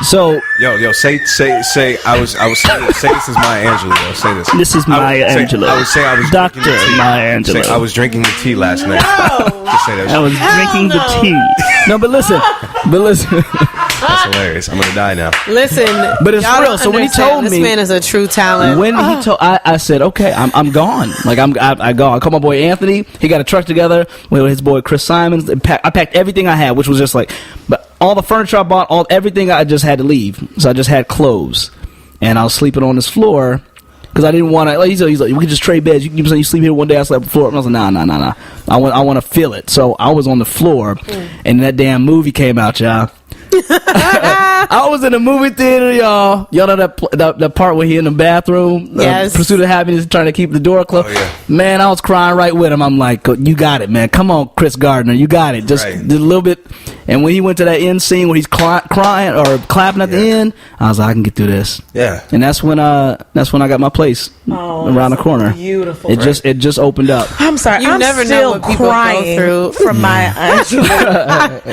So yo, say I was saying, say this is Maya Angelou. Yo, say this. This is Maya Angelou. I was saying I was Dr. Maya Angelou. I was drinking the tea last night. Just say that. I was drinking the tea. No, but listen. That's hilarious. I'm gonna die now. Listen, but it's real. So when he told me, this man is a true talent. When he told, I said, okay, I'm gone. Like I go. I called my boy Anthony. He got a truck together with his boy Chris Simons. I packed everything I had, which was just like, but all the furniture I bought, everything I just had to leave. So I just had clothes, and I was sleeping on this floor because I didn't want to. Like, he's like, we could just trade beds. You sleep here one day. I slept on the floor. And I was like, nah. I want to feel it. So I was on the floor, and that damn movie came out, y'all. I was in the movie theater, y'all. Y'all know that part where he in the bathroom, yes. Pursuit of Happiness, trying to keep the door closed. Oh, yeah. Man, I was crying right with him. I'm like, you got it, man. Come on, Chris Gardner, you got it. Just a little bit. And when he went to that end scene where he's crying or clapping at the end, I was like, I can get through this. Yeah. And that's when I got my place around the corner. Beautiful. It just opened up. I'm sorry. I'm never still know what people crying go through from my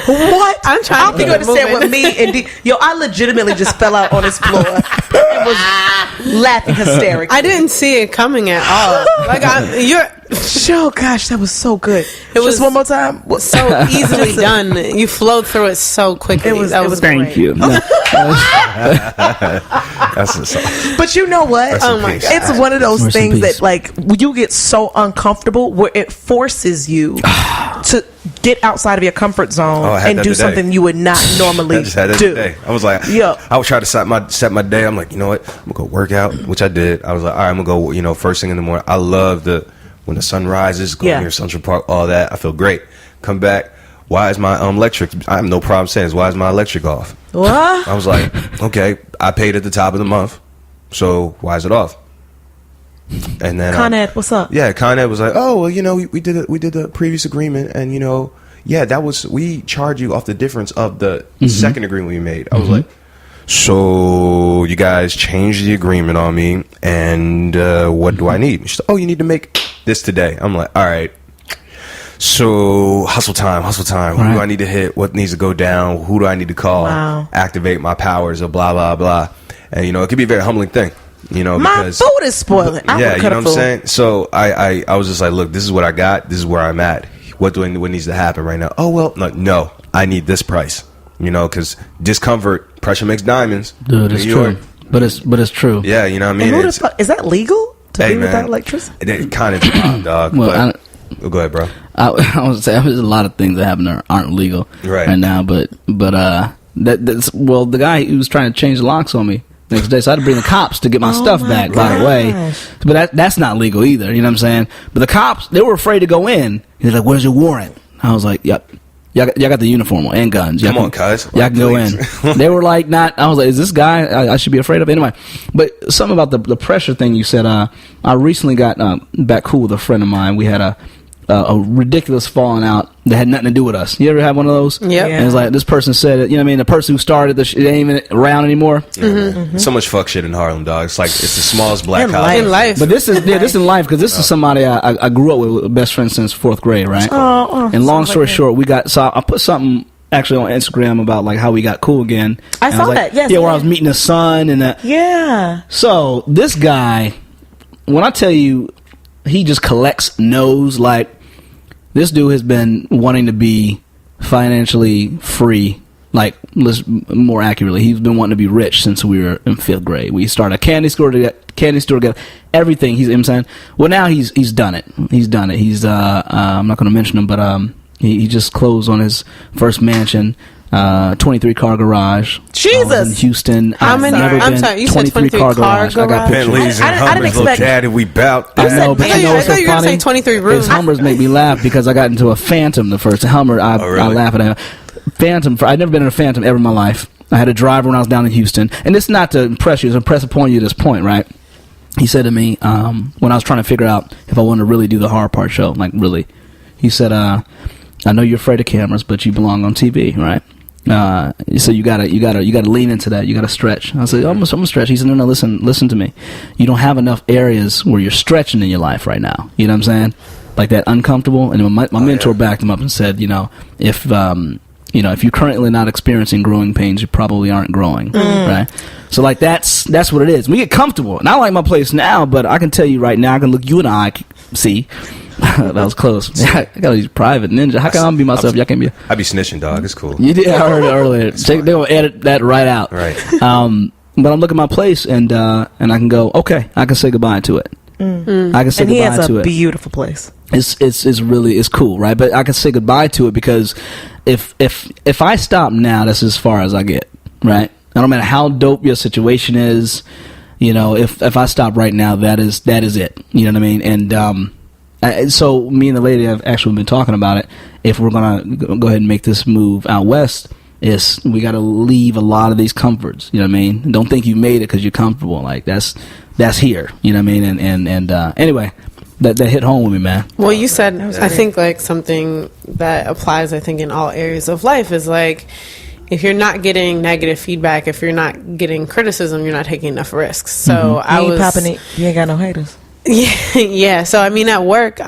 What? I'm trying. I don't think you understand what me and yo, I legitimately just fell out on his floor and was laughing hysterically. I didn't see it coming at all. Like oh gosh, that was so good. It was just one more time. So easily done. You flowed through it so quickly. That was Thank you. That's but you know what? Oh my God. It's one of those things that like you get so uncomfortable where it forces you to get outside of your comfort zone and do something you would not normally I just had that do. today. I was like, I would try to set my day. I'm like, you know what? I'm gonna go work out, which I did. I was like, all right, I'm gonna go. First thing in the morning. I love when the sun rises, go near Central Park, all that. I feel great. Come back. Why is my electric? I have no problem saying this. Why is my electric off? What? I was like, okay, I paid at the top of the month, so why is it off? And then Con Ed, what's up? Yeah, Con Ed was like, oh, well, we did a previous agreement, and that was, we charge you off the difference of the second agreement we made. I was like, so you guys changed the agreement on me, and what do I need? She said, oh, you need to make this today. I'm like, all right. So hustle time. Right. Who do I need to hit? What needs to go down? Who do I need to call? Wow. Activate my powers, or blah blah blah. And it could be a very humbling thing. My because food is spoiling. Yeah, you know what I'm saying? So I was just like, look, this is what I got. This is where I'm at. What needs to happen right now? Oh, well, no, I need this price. Because discomfort, pressure makes diamonds. Dude, it's true. But it's true. Yeah, you know what I mean? Is that legal to be without electricity? It kind of, dog. Well, go ahead, bro. I was saying there's a lot of things that happen that aren't legal right now, but that's the guy who was trying to change the locks on me next day, so I had to bring the cops to get my stuff back. By the way, but that's not legal either. You know what I'm saying? But the cops, they were afraid to go in. He's like, "Where's your warrant?" I was like, "Yep." Y'all got the uniform on and guns. Come on, guys. Y'all can go in. They were like, not. I was like, is this guy I should be afraid of? Anyway, but something about the pressure thing you said. I recently got back cool with a friend of mine. We had a ridiculous falling out that had nothing to do with us. You ever had one of those? Yeah. And it's like, this person said it, you know what I mean? The person who started the shit ain't even around anymore. Yeah, so much fuck shit in Harlem, dog. It's like, it's the smallest black house in life. But this is in life, because this is somebody I grew up with, best friend since 4th grade, right? And long story short, I put something actually on Instagram about like how we got cool again. I saw that, yes. Yeah, where I was meeting his son and that. Yeah. So this guy, when I tell you, he just collects no's. Like, this dude has been wanting to be financially free. Like, more accurately, he's been wanting to be rich since we were in 5th grade. We started a candy store together, everything. You know what I'm saying? Well, now he's done it. He's done it. He's I'm not going to mention him, but he just closed on his first mansion. 23-car garage. Jesus. In Houston. How many? I'm sorry, you said 23-car garage. I got pictures. Bentleys and Hummers. Little daddy, we bout. I know, but you know what's so you were funny? saying 23 rooms. His Hummers make me laugh because I got into a Phantom the first Hummer. I laugh at it. Phantom. I'd never been in a Phantom ever in my life. I had a driver when I was down in Houston, and it's not to impress you, it's to impress upon you at this point, right? He said to me when I was trying to figure out if I wanted to really do the Hard Part show, like really, he said, "I know you're afraid of cameras, but you belong on TV, right?" So you gotta lean into that. You gotta stretch. I said, I'm gonna stretch. He said, no, listen to me. You don't have enough areas where you're stretching in your life right now. You know what I'm saying? Like that uncomfortable. And my mentor backed him up and said, if you're currently not experiencing growing pains, you probably aren't growing, right? So like that's what it is. We get comfortable, and I like my place now, but I can tell you right now, I can look you and I see. That was close. I gotta use private ninja. How can I be myself? Y'all can be. I be snitching, dog. It's cool. You did. I heard it earlier. They're gonna edit that right out. Right. But I'm looking at my place, and I can go. Okay, I can say goodbye to it. I can say goodbye to it. And he has a beautiful place. It's really cool, right? But I can say goodbye to it because if I stop now, that's as far as I get, right? I don't matter how dope your situation is, if I stop right now, that is it. You know what I mean? And so me and the lady have actually been talking about it. If we're gonna go ahead and make this move out west, is we got to leave a lot of these comforts. You know what I mean? Don't think you made it because you're comfortable. Like that's here. You know what I mean? And anyway. That hit home with me, man. Well, you said, I think, like, something that applies, I think, in all areas of life is, like, if you're not getting negative feedback, if you're not getting criticism, you're not taking enough risks. So you ain't got no haters. Yeah. So, I mean, at work,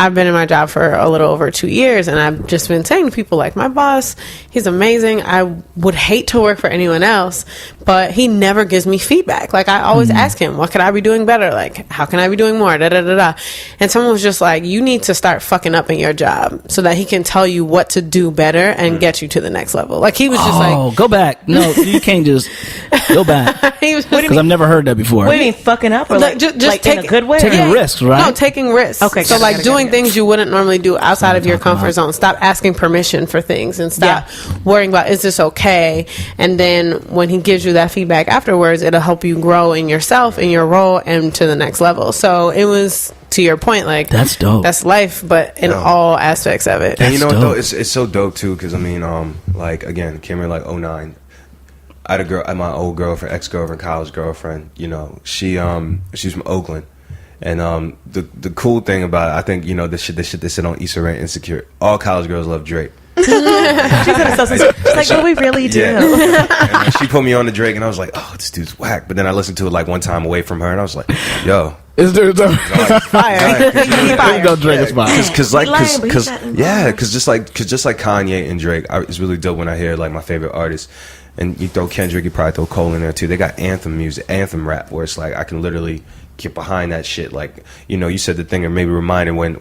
I've been in my job for a little over 2 years, and I've just been saying to people, like, my boss, he's amazing. I would hate to work for anyone else, but he never gives me feedback. Like, I always ask him, what could I be doing better? Like, how can I be doing more? And someone was just like, you need to start fucking up in your job so that he can tell you what to do better and get you to the next level. Like, he was just like, go back. No, you can't just go back. Because I've never heard that before. What do you mean, fucking up? Or like in a good way? Taking risks, right? No, taking risks. Okay. So, like, doing things you wouldn't normally do outside of your comfort zone. Stop asking permission for things and stop worrying about, is this okay? And then when he gives you that feedback afterwards, it'll help you grow in yourself, in your role, and to the next level. So it was, to your point, like, that's dope. That's life, but in all aspects of it. And you know what, though? It's so dope, too, because, I mean, like, again, came here, like, 2009. I had a girl, my old girlfriend, ex-girlfriend, college girlfriend, she's from Oakland. And the cool thing about it, I think, the shit they said on Issa Rae Insecure, all college girls love Drake. She said it so sincere. It's like, well, we really do. Yeah. And she put me on to Drake, and I was like, oh, this dude's whack. But then I listened to it like one time away from her, and I was like, yo. This dude's fire. Drake is fire. Because just like Kanye and Drake, it's really dope when I hear like my favorite artists. And you throw Kendrick, you probably throw Cole in there too. They got anthem music, anthem rap, where it's like I can literally get behind that shit. Like, you said the thing, or maybe reminded when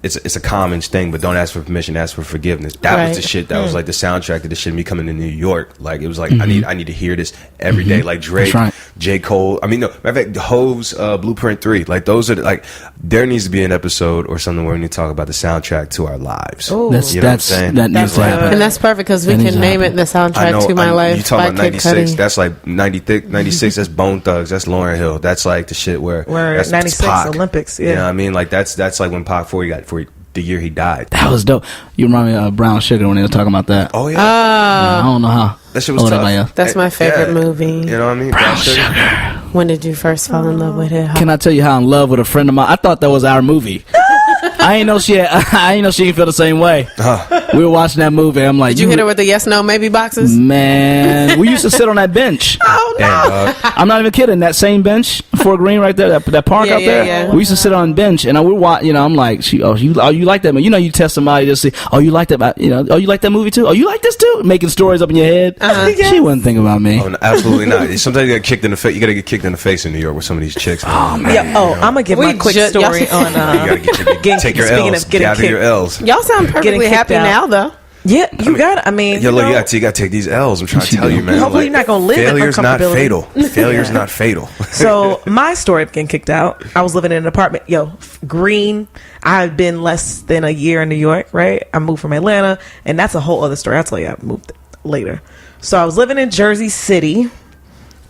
it's a common thing, but don't ask for permission, ask for forgiveness. That was the shit that was like the soundtrack to the shit of me coming to New York. Like, it was like I need to hear this every day. Like Drake, J. Cole. I mean, no, matter of fact, Hove's Blueprint 3. Like, those are like, there needs to be an episode or something where we need to talk about the soundtrack to our lives. Oh, that needs to happen. And that's perfect because we can name it the soundtrack to my life. You talking about 96? That's like 96. That's Bone Thugs. That's Lauryn Hill. That's like the shit where that's 96 Pac. Olympics. Yeah, you know what I mean? Like that's like when Pac for the year he died. That was dope. You remind me of Brown Sugar when they were talking about that. Oh yeah. I don't know how. That shit was tough. That's my favorite movie. You know what I mean? Brown Sugar. When did you first fall in love with it? Can I tell you how I'm in love with a friend of mine? I thought that was our movie. I ain't know she didn't feel the same way. We were watching that movie. I'm like, did you hit her with the yes, no, maybe boxes? Man, we used to sit on that bench. Oh no! I'm not even kidding. That same bench, Fort Green, right there, that park up there. Yeah. We used to sit on a bench, and we watch. I'm like, you like that? You test somebody just say, oh, you like that? You like that movie too? Oh, you like this too? Making stories up in your head. Yes. She wouldn't think about me. Oh, no, absolutely not. Sometimes you get kicked in the face. You got to get kicked in the face in New York with some of these chicks. Oh man. Yeah. Oh, I'm gonna give my quick story on. You got to take your L's. Gather your L's. Y'all sound perfectly happy now, though. Yeah, you got it. I mean, you got to take these L's. I'm trying to tell you, man. Hopefully, you're not going to live failure's in not fatal. uncomfortability. Failure's not fatal. So, my story of getting kicked out, I was living in an apartment. Green. I've been less than a year in New York, right? I moved from Atlanta, and that's a whole other story. I'll tell you, I moved later. So, I was living in Jersey City.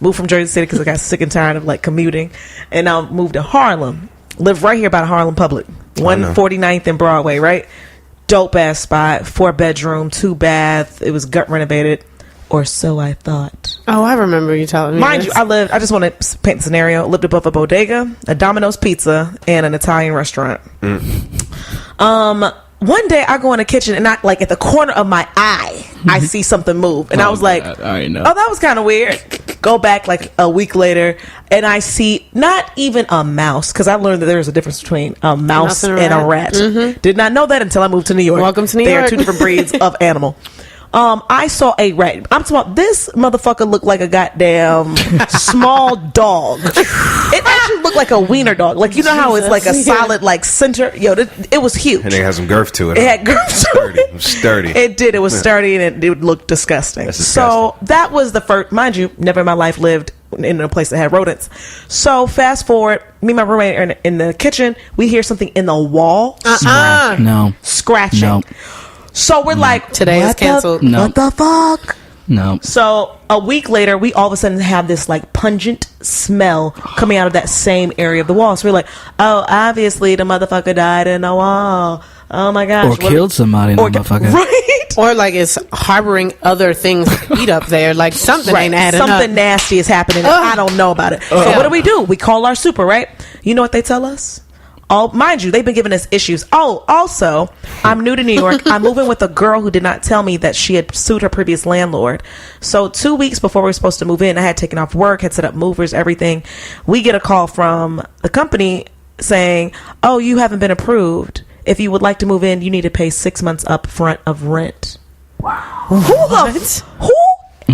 Moved from Jersey City because I got sick and tired of, like, commuting. And I moved to Harlem. Live right here by the Harlem Public. 149th and Broadway, right? Dope ass spot, 4-bedroom, 2-bath. It was gut renovated, or so I thought. Oh, I remember you telling me. Mind you, I just want to paint the scenario. Lived above a bodega, a Domino's Pizza, and an Italian restaurant. one day I go in the kitchen and I like at the corner of my eye, I see something move. And I was like, I know. oh, that was kind of weird. Go back like a week later and I see not even a mouse, because I learned that there's a difference between a mouse and a rat. Mm-hmm. Did not know that until I moved to New York. Welcome to New York. They York. are two different breeds of animal. I saw a rat. I'm talking about this motherfucker looked like a goddamn small dog. It actually looked like a wiener dog. Like, you know how it's like a solid like center? Yo, it was huge. And it had some girth to it. It had girth to it. It was sturdy. It did. It was sturdy and it looked disgusting. That's disgusting. So that was the first, mind you, never in my life lived in a place that had rodents. So fast forward, me and my roommate are in the kitchen. We hear something in the wall. Scratching. No. So we're like, today is canceled. What the fuck? No. So a week later, we all of a sudden have this like pungent smell coming out of that same area of the wall. So we're like, oh, obviously the motherfucker died in the wall. Oh my gosh. Or killed somebody in the motherfucker. Right. Or like it's harboring other things to eat up there. Like something ain't adding up. Something nasty is happening. I don't know about it. So what do? We call our super, right? You know what they tell us? Oh, mind you, they've been giving us issues. Oh, also, I'm new to New York. I'm moving with a girl who did not tell me that she had sued her previous landlord. So 2 weeks before we were supposed to move in, I had taken off work, had set up movers, everything. We get a call from the company saying, oh, you haven't been approved. If you would like to move in, you need to pay 6 months up front of rent. Wow. Who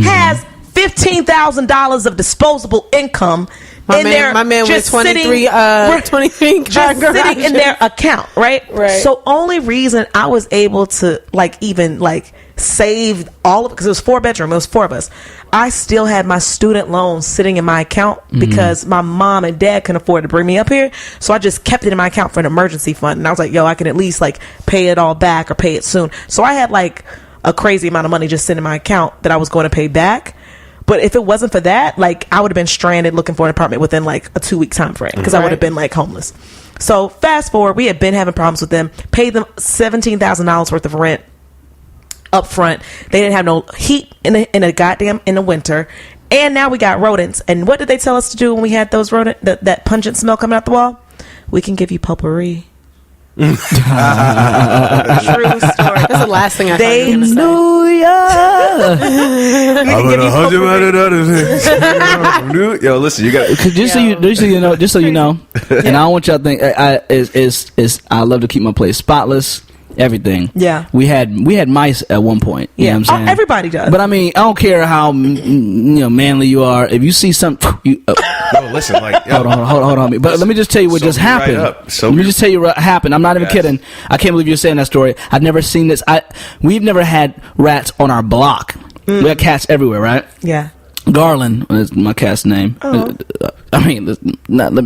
has $15,000 of disposable income my man with 23 just sitting in their account, right? So only reason I was able to even save all of it, because it was 4-bedroom, it was 4 of us, I still had my student loans sitting in my account because my mom and dad couldn't afford to bring me up here. So I just kept it in my account for an emergency fund, and I was like, yo, I can at least pay it all back or pay it soon. So I had a crazy amount of money just sitting in my account that I was going to pay back. But if it wasn't for that, I would have been stranded looking for an apartment within a 2-week time frame, because I would have been homeless. So fast forward, we had been having problems with them. Paid them $17,000 worth of rent up front. They didn't have no heat in the winter, and now we got rodents. And what did they tell us to do when we had those that pungent smell coming out the wall? We can give you potpourri. True story. That's the last thing I thought you were gonna say. Yo, listen, you got just so you know, and I don't want y'all to think I love to keep my place spotless. Everything. Yeah. We had mice at one point. You know what I'm saying? Everybody does. But I mean, I don't care how manly you are. If you see something, listen, hold on. But let me just tell you what just happened. Let me just tell you what happened. I'm not even kidding. I can't believe you're saying that story. I've never seen this. We've never had rats on our block. We had cats everywhere, right? Yeah. Garland is my cat's name. Oh. I mean,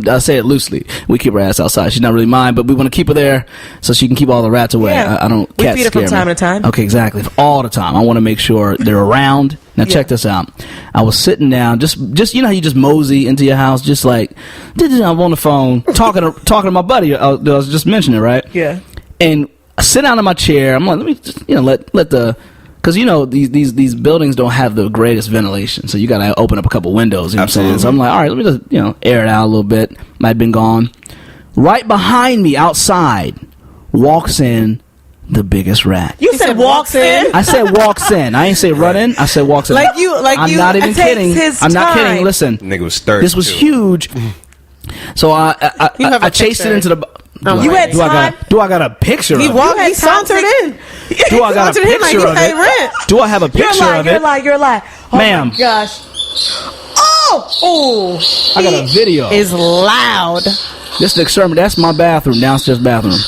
I say it loosely. We keep her ass outside. She's not really mine, but we want to keep her there so she can keep all the rats away. Yeah. I don't. We feed her from time to time. Okay, exactly. All the time. I want to make sure they're around. Now check this out. I was sitting down, just you know how you just mosey into your house, just I'm on the phone talking to my buddy. I was just mentioning it, right? Yeah. And I sit down in my chair. I'm like, let me just let the. Because, these buildings don't have the greatest ventilation. So you got to open up a couple windows. You know what I'm saying? So I'm like, all right, let me just, air it out a little bit. Might have been gone. Right behind me outside walks in the biggest rat. You said walks in? I said walks in. I ain't say run in. I said walks in. I'm not even kidding. I'm not kidding. Listen. Nigga was sturdy. This was huge. So I chased it into the... You had time. Do I got a picture of it? He sauntered in. Do I got a picture of it? Do I have a picture of it? You're lying. Oh ma'am. My gosh. Oh. I got a video. Is loud. This is the experiment. That's my bathroom, downstairs bathroom.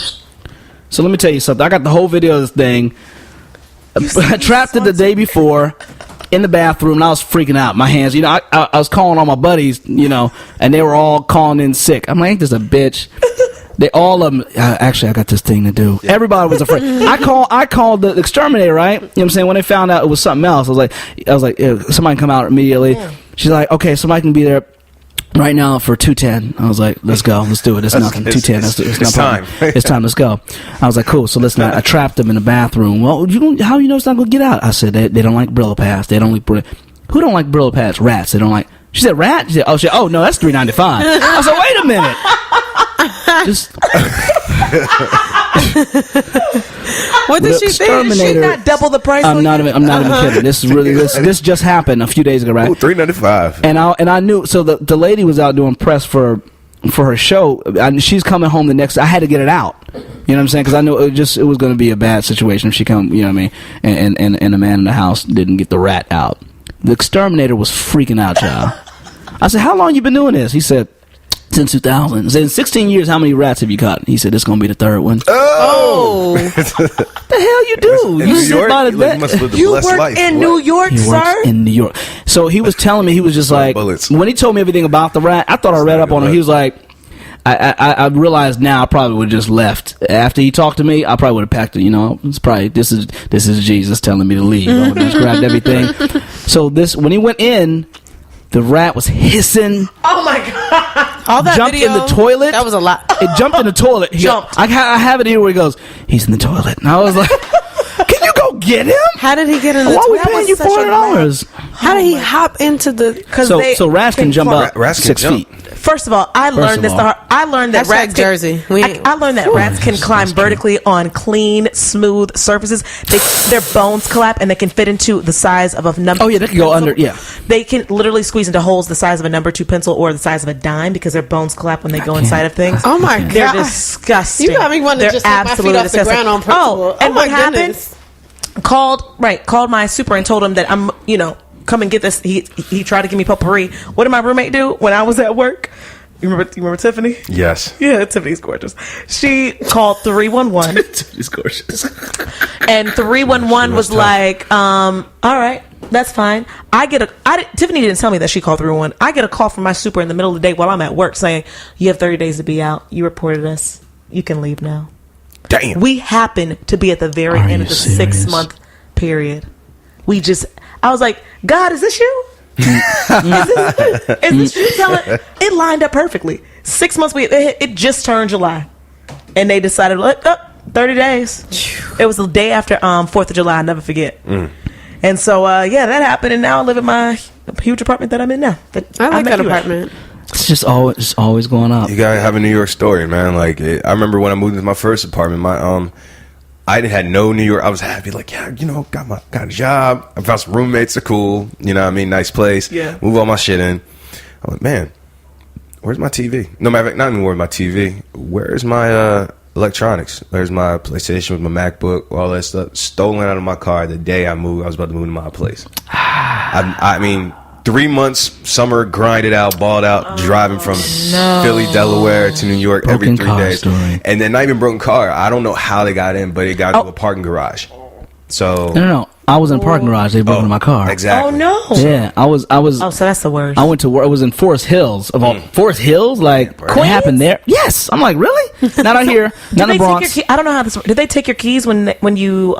So let me tell you something. I got the whole video of this thing. I trapped it the day before in the bathroom, and I was freaking out. My hands, I was calling all my buddies, and they were all calling in sick. I'm like, ain't this a bitch? They all of them. Actually, I got this thing to do. Yeah. Everybody was afraid. I called the exterminator. Right? You know what I'm saying? When they found out it was something else, I was like, somebody can come out immediately. Yeah. She's like, okay, somebody can be there right now for 2:10. I was like, let's go, let's do it. It's nothing. 2:10. It's time. It's time. Let's go. I was like, cool. So listen, I trapped them in the bathroom. Well, how you know it's not gonna get out? I said they don't like Brillo pads. They don't like who don't like Brillo pads? Rats. They don't like. She said rat. She said, oh no, that's $3.95. I was like, wait a minute. Just What did she say? Did she not double the price? I'm not even kidding. This is really this just happened a few days ago, right? Ooh, $395. And I knew. So the lady was out doing press for her show. She's coming home the next. I had to get it out. You know what I'm saying? Because I knew it was going to be a bad situation if she come. You know what I mean? And the man in the house didn't get the rat out. The exterminator was freaking out, y'all. I said, "How long you been doing this?" He said, "Since 2000." I said, "In 16 years, how many rats have you caught?" He said, "It's going to be the third one." Oh. The hell you do? You sit by the bed. You work in New York, He sir? works in New York. So he was telling me, he was just like, when he told me everything about the rat, I thought I read up on him. He was like, I realized now I probably would have just left. After he talked to me, I probably would have packed it. You know, it's probably, this is Jesus telling me to leave. I would have just grabbed everything. So when he went in, the rat was hissing. Oh my God. All that jumped video, in the toilet. That was a lot. It jumped in the toilet. I have it here where he goes, "He's in the toilet." And I was like, "Can you go get him?" How did he get in the toilet? Why toilet? are we paying you $400? How did he hop into the... So rats can jump up Rats can 6 jump. feet. First of all, I learned that rats Jersey. I learned that rats can climb vertically on clean, smooth surfaces. Their bones collapse and they can fit into the size of a number. Oh yeah, they can go under. Yeah, they can literally squeeze into holes the size of a number 2 pencil or the size of a dime because their bones collapse when they go inside of things. Oh my God, they're disgusting. You got me wanting to just take my feet off the ground on principle. Oh, and what happened? Called my super and told him that I'm, come and get this. He tried to give me potpourri. What did my roommate do when I was at work? You remember Tiffany? Yes. Yeah, Tiffany's gorgeous. She called 311. Tiffany's gorgeous. And 311 was like, all right, that's fine. Tiffany didn't tell me that she called 311. I get a call from my super in the middle of the day while I'm at work saying, "You have 30 days to be out. You reported us. You can leave now." Damn. We happen to be at the very end of the 6-month period. I was like, "God, is this you? Is this you telling?" It lined up perfectly. 6 months, it just turned July. And they decided, 30 days. It was the day after 4th of July. I'll never forget. And so, that happened. And now I live in my huge apartment that I'm in now. I like that apartment. It's just always going up. You gotta have a New York story, man. Like, I remember when I moved into my first apartment, I had no New York. I was happy, like, yeah, got a job. I found some roommates. They're cool. You know what I mean? Nice place. Yeah. Move all my shit in. I'm like, man, where's my TV? No matter of fact, not even where's my TV. Where's my electronics? Where's my PlayStation with my MacBook? All that stuff stolen out of my car the day I moved. I was about to move to my place. I mean, 3 months, summer, grinded out, balled out, driving from Philly, Delaware to New York every 3 days. Story. And then not even broken car. I don't know how they got in, but it got to a parking garage. So No. I was in a parking garage. They broke into my car. Exactly. Oh no. Yeah, I was. Oh, so that's the worst. I went to work. I was in Forest Hills. Forest Hills, like Queens? what happened there? Yes. I'm like, really? Not out here. Not in the Bronx. I don't know how this works. Did they take your keys when you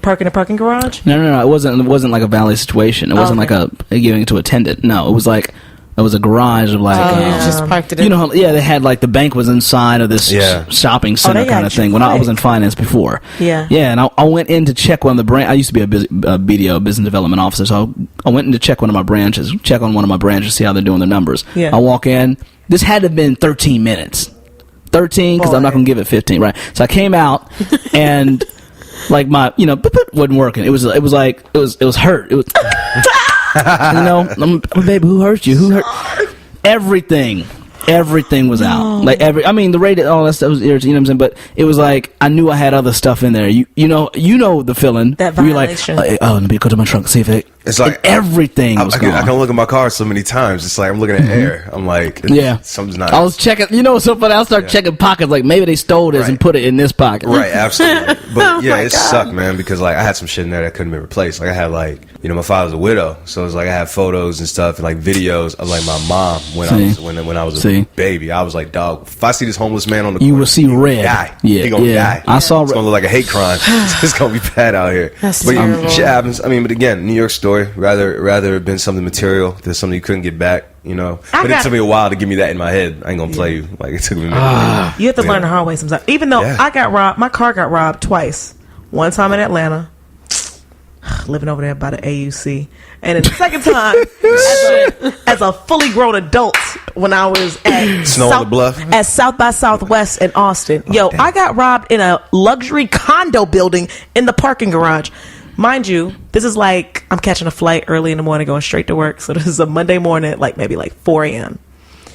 park in a parking garage? No. It wasn't like a valet situation. It wasn't like a giving it to a attendant. No, it was like. It was a garage of like, just parked it in. They had like the bank was inside of this shopping center kind of thing when I was in finance before. Yeah. Yeah, and I went in to check one of the branch. I used to be a BDO, business development officer, so I went in to check one of my branches, see how they're doing their numbers. Yeah. I walk in. This had to have been 13 minutes. 13, because I'm not going to give it 15, right? So I came out and like my, wasn't working. It was hurt. It was... baby, who hurt you? Who hurt? Everything was out. Like the rate, all that stuff was irritating. You know what I'm saying? But it was like I knew I had other stuff in there. You know the feeling. That violation. You're like, let me go to my trunk, see if it. It's like everything was gone. I can look at my car so many times. It's like I'm looking at air. I'm like, something's not. I was checking. You know what's so funny? I'll start checking pockets. Like maybe they stole this and put it in this pocket. Right, absolutely. But it sucked, man, because like I had some shit in there that couldn't be replaced. Like I had my father's a widow, so it's like I had photos and stuff and like videos of like my mom when I was a baby. I was like, dog, if I see this homeless man on the corner, you will see red. He gonna die. I saw. It's gonna look like a hate crime. It's gonna be bad out here. That's but terrible. Shit happens. I mean, but again, New York story. Rather have been something material than something you couldn't get back. But it took me a while to give me that in my head. I ain't gonna play you. Like it took me a minute. You have to learn the hard way sometimes. Even though I got robbed, my car got robbed twice. One time in Atlanta. living over there by the AUC. And then the second time, as a fully grown adult, when I was at South by Southwest in Austin. I got robbed in a luxury condo building in the parking garage. Mind you, this is like I'm catching a flight early in the morning going straight to work. So this is a Monday morning at maybe 4 a.m.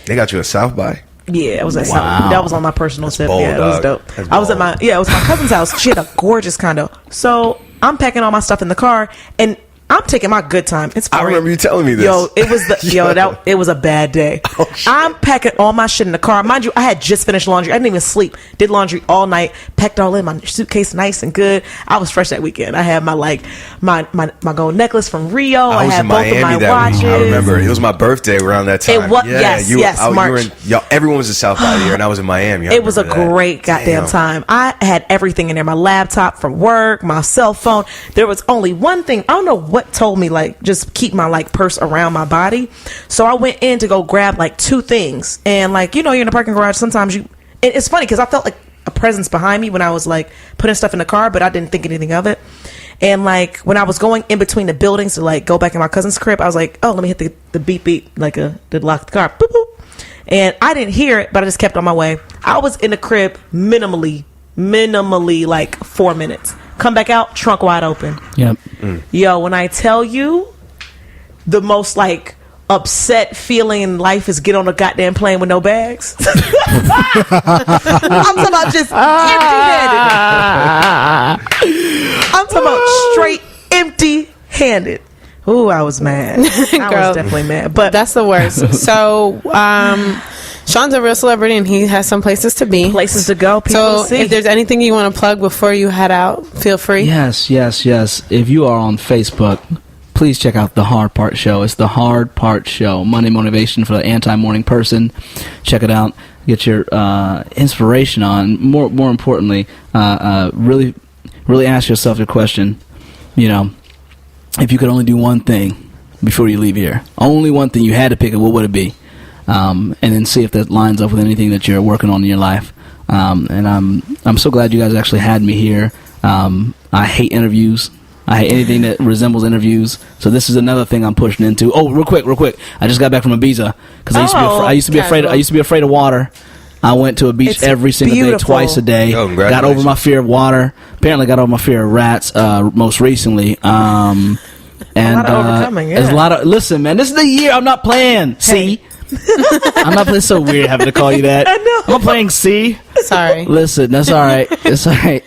They got you at South by? Yeah, it was at South. That was on my personal tip. Yeah, it was dope. I was at it was my cousin's house. She had a gorgeous condo. So I'm packing all my stuff in the car and I'm taking my good time. It's I remember you telling me this. It was a bad day. Oh, I'm packing all my shit in the car. Mind you, I had just finished laundry. I didn't even sleep. Did laundry all night. Packed all in my suitcase, nice and good. I was fresh that weekend. I had my gold necklace from Rio. I had both of my watches. I remember it was my birthday around that time. March. Everyone was in South by here, and I was in Miami. It was a great goddamn time. I had everything in there. My laptop from work, my cell phone. There was only one thing. I don't know what told me just keep my purse around my body. So I went in to go grab 2 things, and you're in the parking garage. Sometimes it's funny because I felt like a presence behind me when I was putting stuff in the car, but I didn't think anything of it. And when I was going in between the buildings to go back in my cousin's crib, I was like, oh, let me hit the beep beep to lock the car. Boop, boop. And I didn't hear it, but I just kept on my way. I was in the crib minimally 4 minutes. Come back out, trunk wide open. Yep. Yo, when I tell you the most upset feeling in life is get on a goddamn plane with no bags. I'm talking about just empty-handed. I'm talking about straight empty-handed. Ooh, I was mad. I was definitely mad. But that's the worst. So, Shaun's a real celebrity, and he has some places to be. Places to go, people to see. If there's anything you want to plug before you head out, feel free. Yes. If you are on Facebook, please check out The Hard Part Show. It's The Hard Part Show. Monday motivation for the anti-morning person. Check it out. Get your inspiration on. More importantly, really ask yourself the question, if you could only do one thing before you leave here, only one thing, you had to pick it, what would it be? And then see if that lines up with anything that you're working on in your life. And I'm so glad you guys actually had me here. I hate interviews. I hate anything that resembles interviews. So this is another thing I'm pushing into. Oh, real quick. I just got back from Ibiza because I used to be afraid of water. I went to a beach every single day, twice a day. Oh, got over my fear of water. Apparently got over my fear of rats most recently. And there's a lot of listen, man, this is the year I'm not playing. See? I'm not playing. So weird having to call you that. I know. I'm playing C. Sorry. Listen, that's all right. It's all right.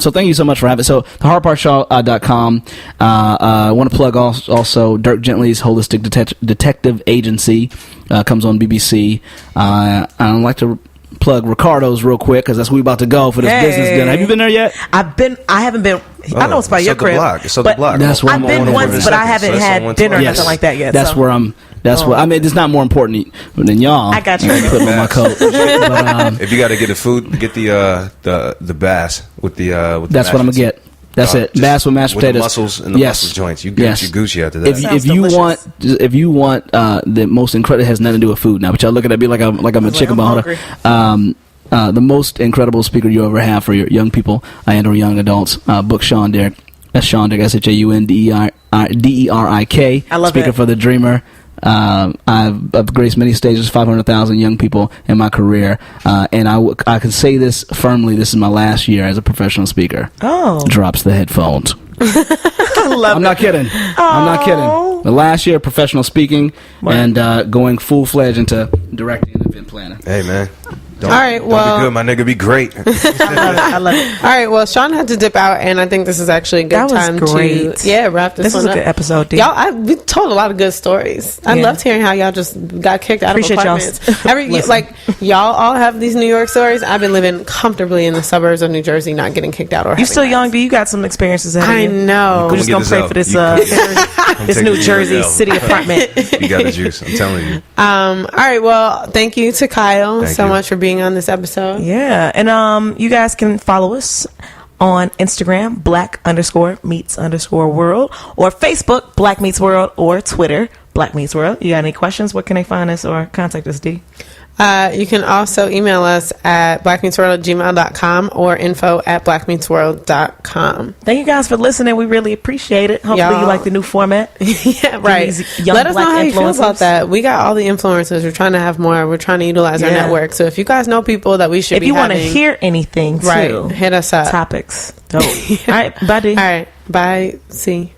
So thank you so much for having it. So thehardpartshow.com. I want to plug also Dirk Gently's Holistic Detective Agency. Comes on BBC. I'd like to plug Ricardo's real quick because that's where we about to go for this business dinner. Have you been there yet? I haven't been. I know it's by your crib. It's on the block. That's where I've been once, but I haven't had dinner or nothing like that yet. That's where I'm. That's what I mean. It's not more important than y'all. I got you. Put on my coat. But, if you got to get the food, get the bass with the. That's what I'm gonna get. That's it. Bass with mashed potatoes. The mussels and the mussel joints. You Gucci after that. If you want the most incredible, it has nothing to do with food now. But y'all look at me like I'm a chicken bone. The most incredible speaker you ever have for your young people and/or young adults. Book Shaun Derik. That's Shaun Derik. ShaunDerik. I love Speaker it. for the Dreamer. I've graced many stages, 500,000 young people in my career, and I can say this firmly: this is my last year as a professional speaker. Oh, drops the headphones. I'm not kidding. I'm not kidding. The last year of professional speaking and going full fledged into directing and event planning. Hey man. Don't be good, my nigga. Be great. I love it. All right, well, Shaun had to dip out, and I think this is actually a good time to wrap this one up. This is a good episode, D. We told a lot of good stories. I loved hearing how y'all just got kicked out of apartments. Y'all all have these New York stories. I've been living comfortably in the suburbs of New Jersey, not getting kicked out. You're still young, B. You got some experiences ahead of you. I know. We're just going to pray for this this New Jersey city apartment. You got the juice. I'm telling you. All right, well, thank you to Kyle so much for being on this episode. Yeah, and you guys can follow us on Instagram, black_meets_world, or Facebook, Black Meets World, or Twitter, Black Meets World. You got any questions? Where can they find us or contact us, D? You can also email us at blackmeatsworld@gmail.com or info@blackmeatsworld.com. Thank you guys for listening. We really appreciate it. Hopefully you like the new format. Yeah, right. Let us know how you feel about that. We got all the influencers. We're trying to have more. We're trying to utilize our network. So if you guys know people that we should be having. If you want to hear anything, too. Right. Hit us up. Topics. Dope. All right. Bye, D. All right. Bye. See.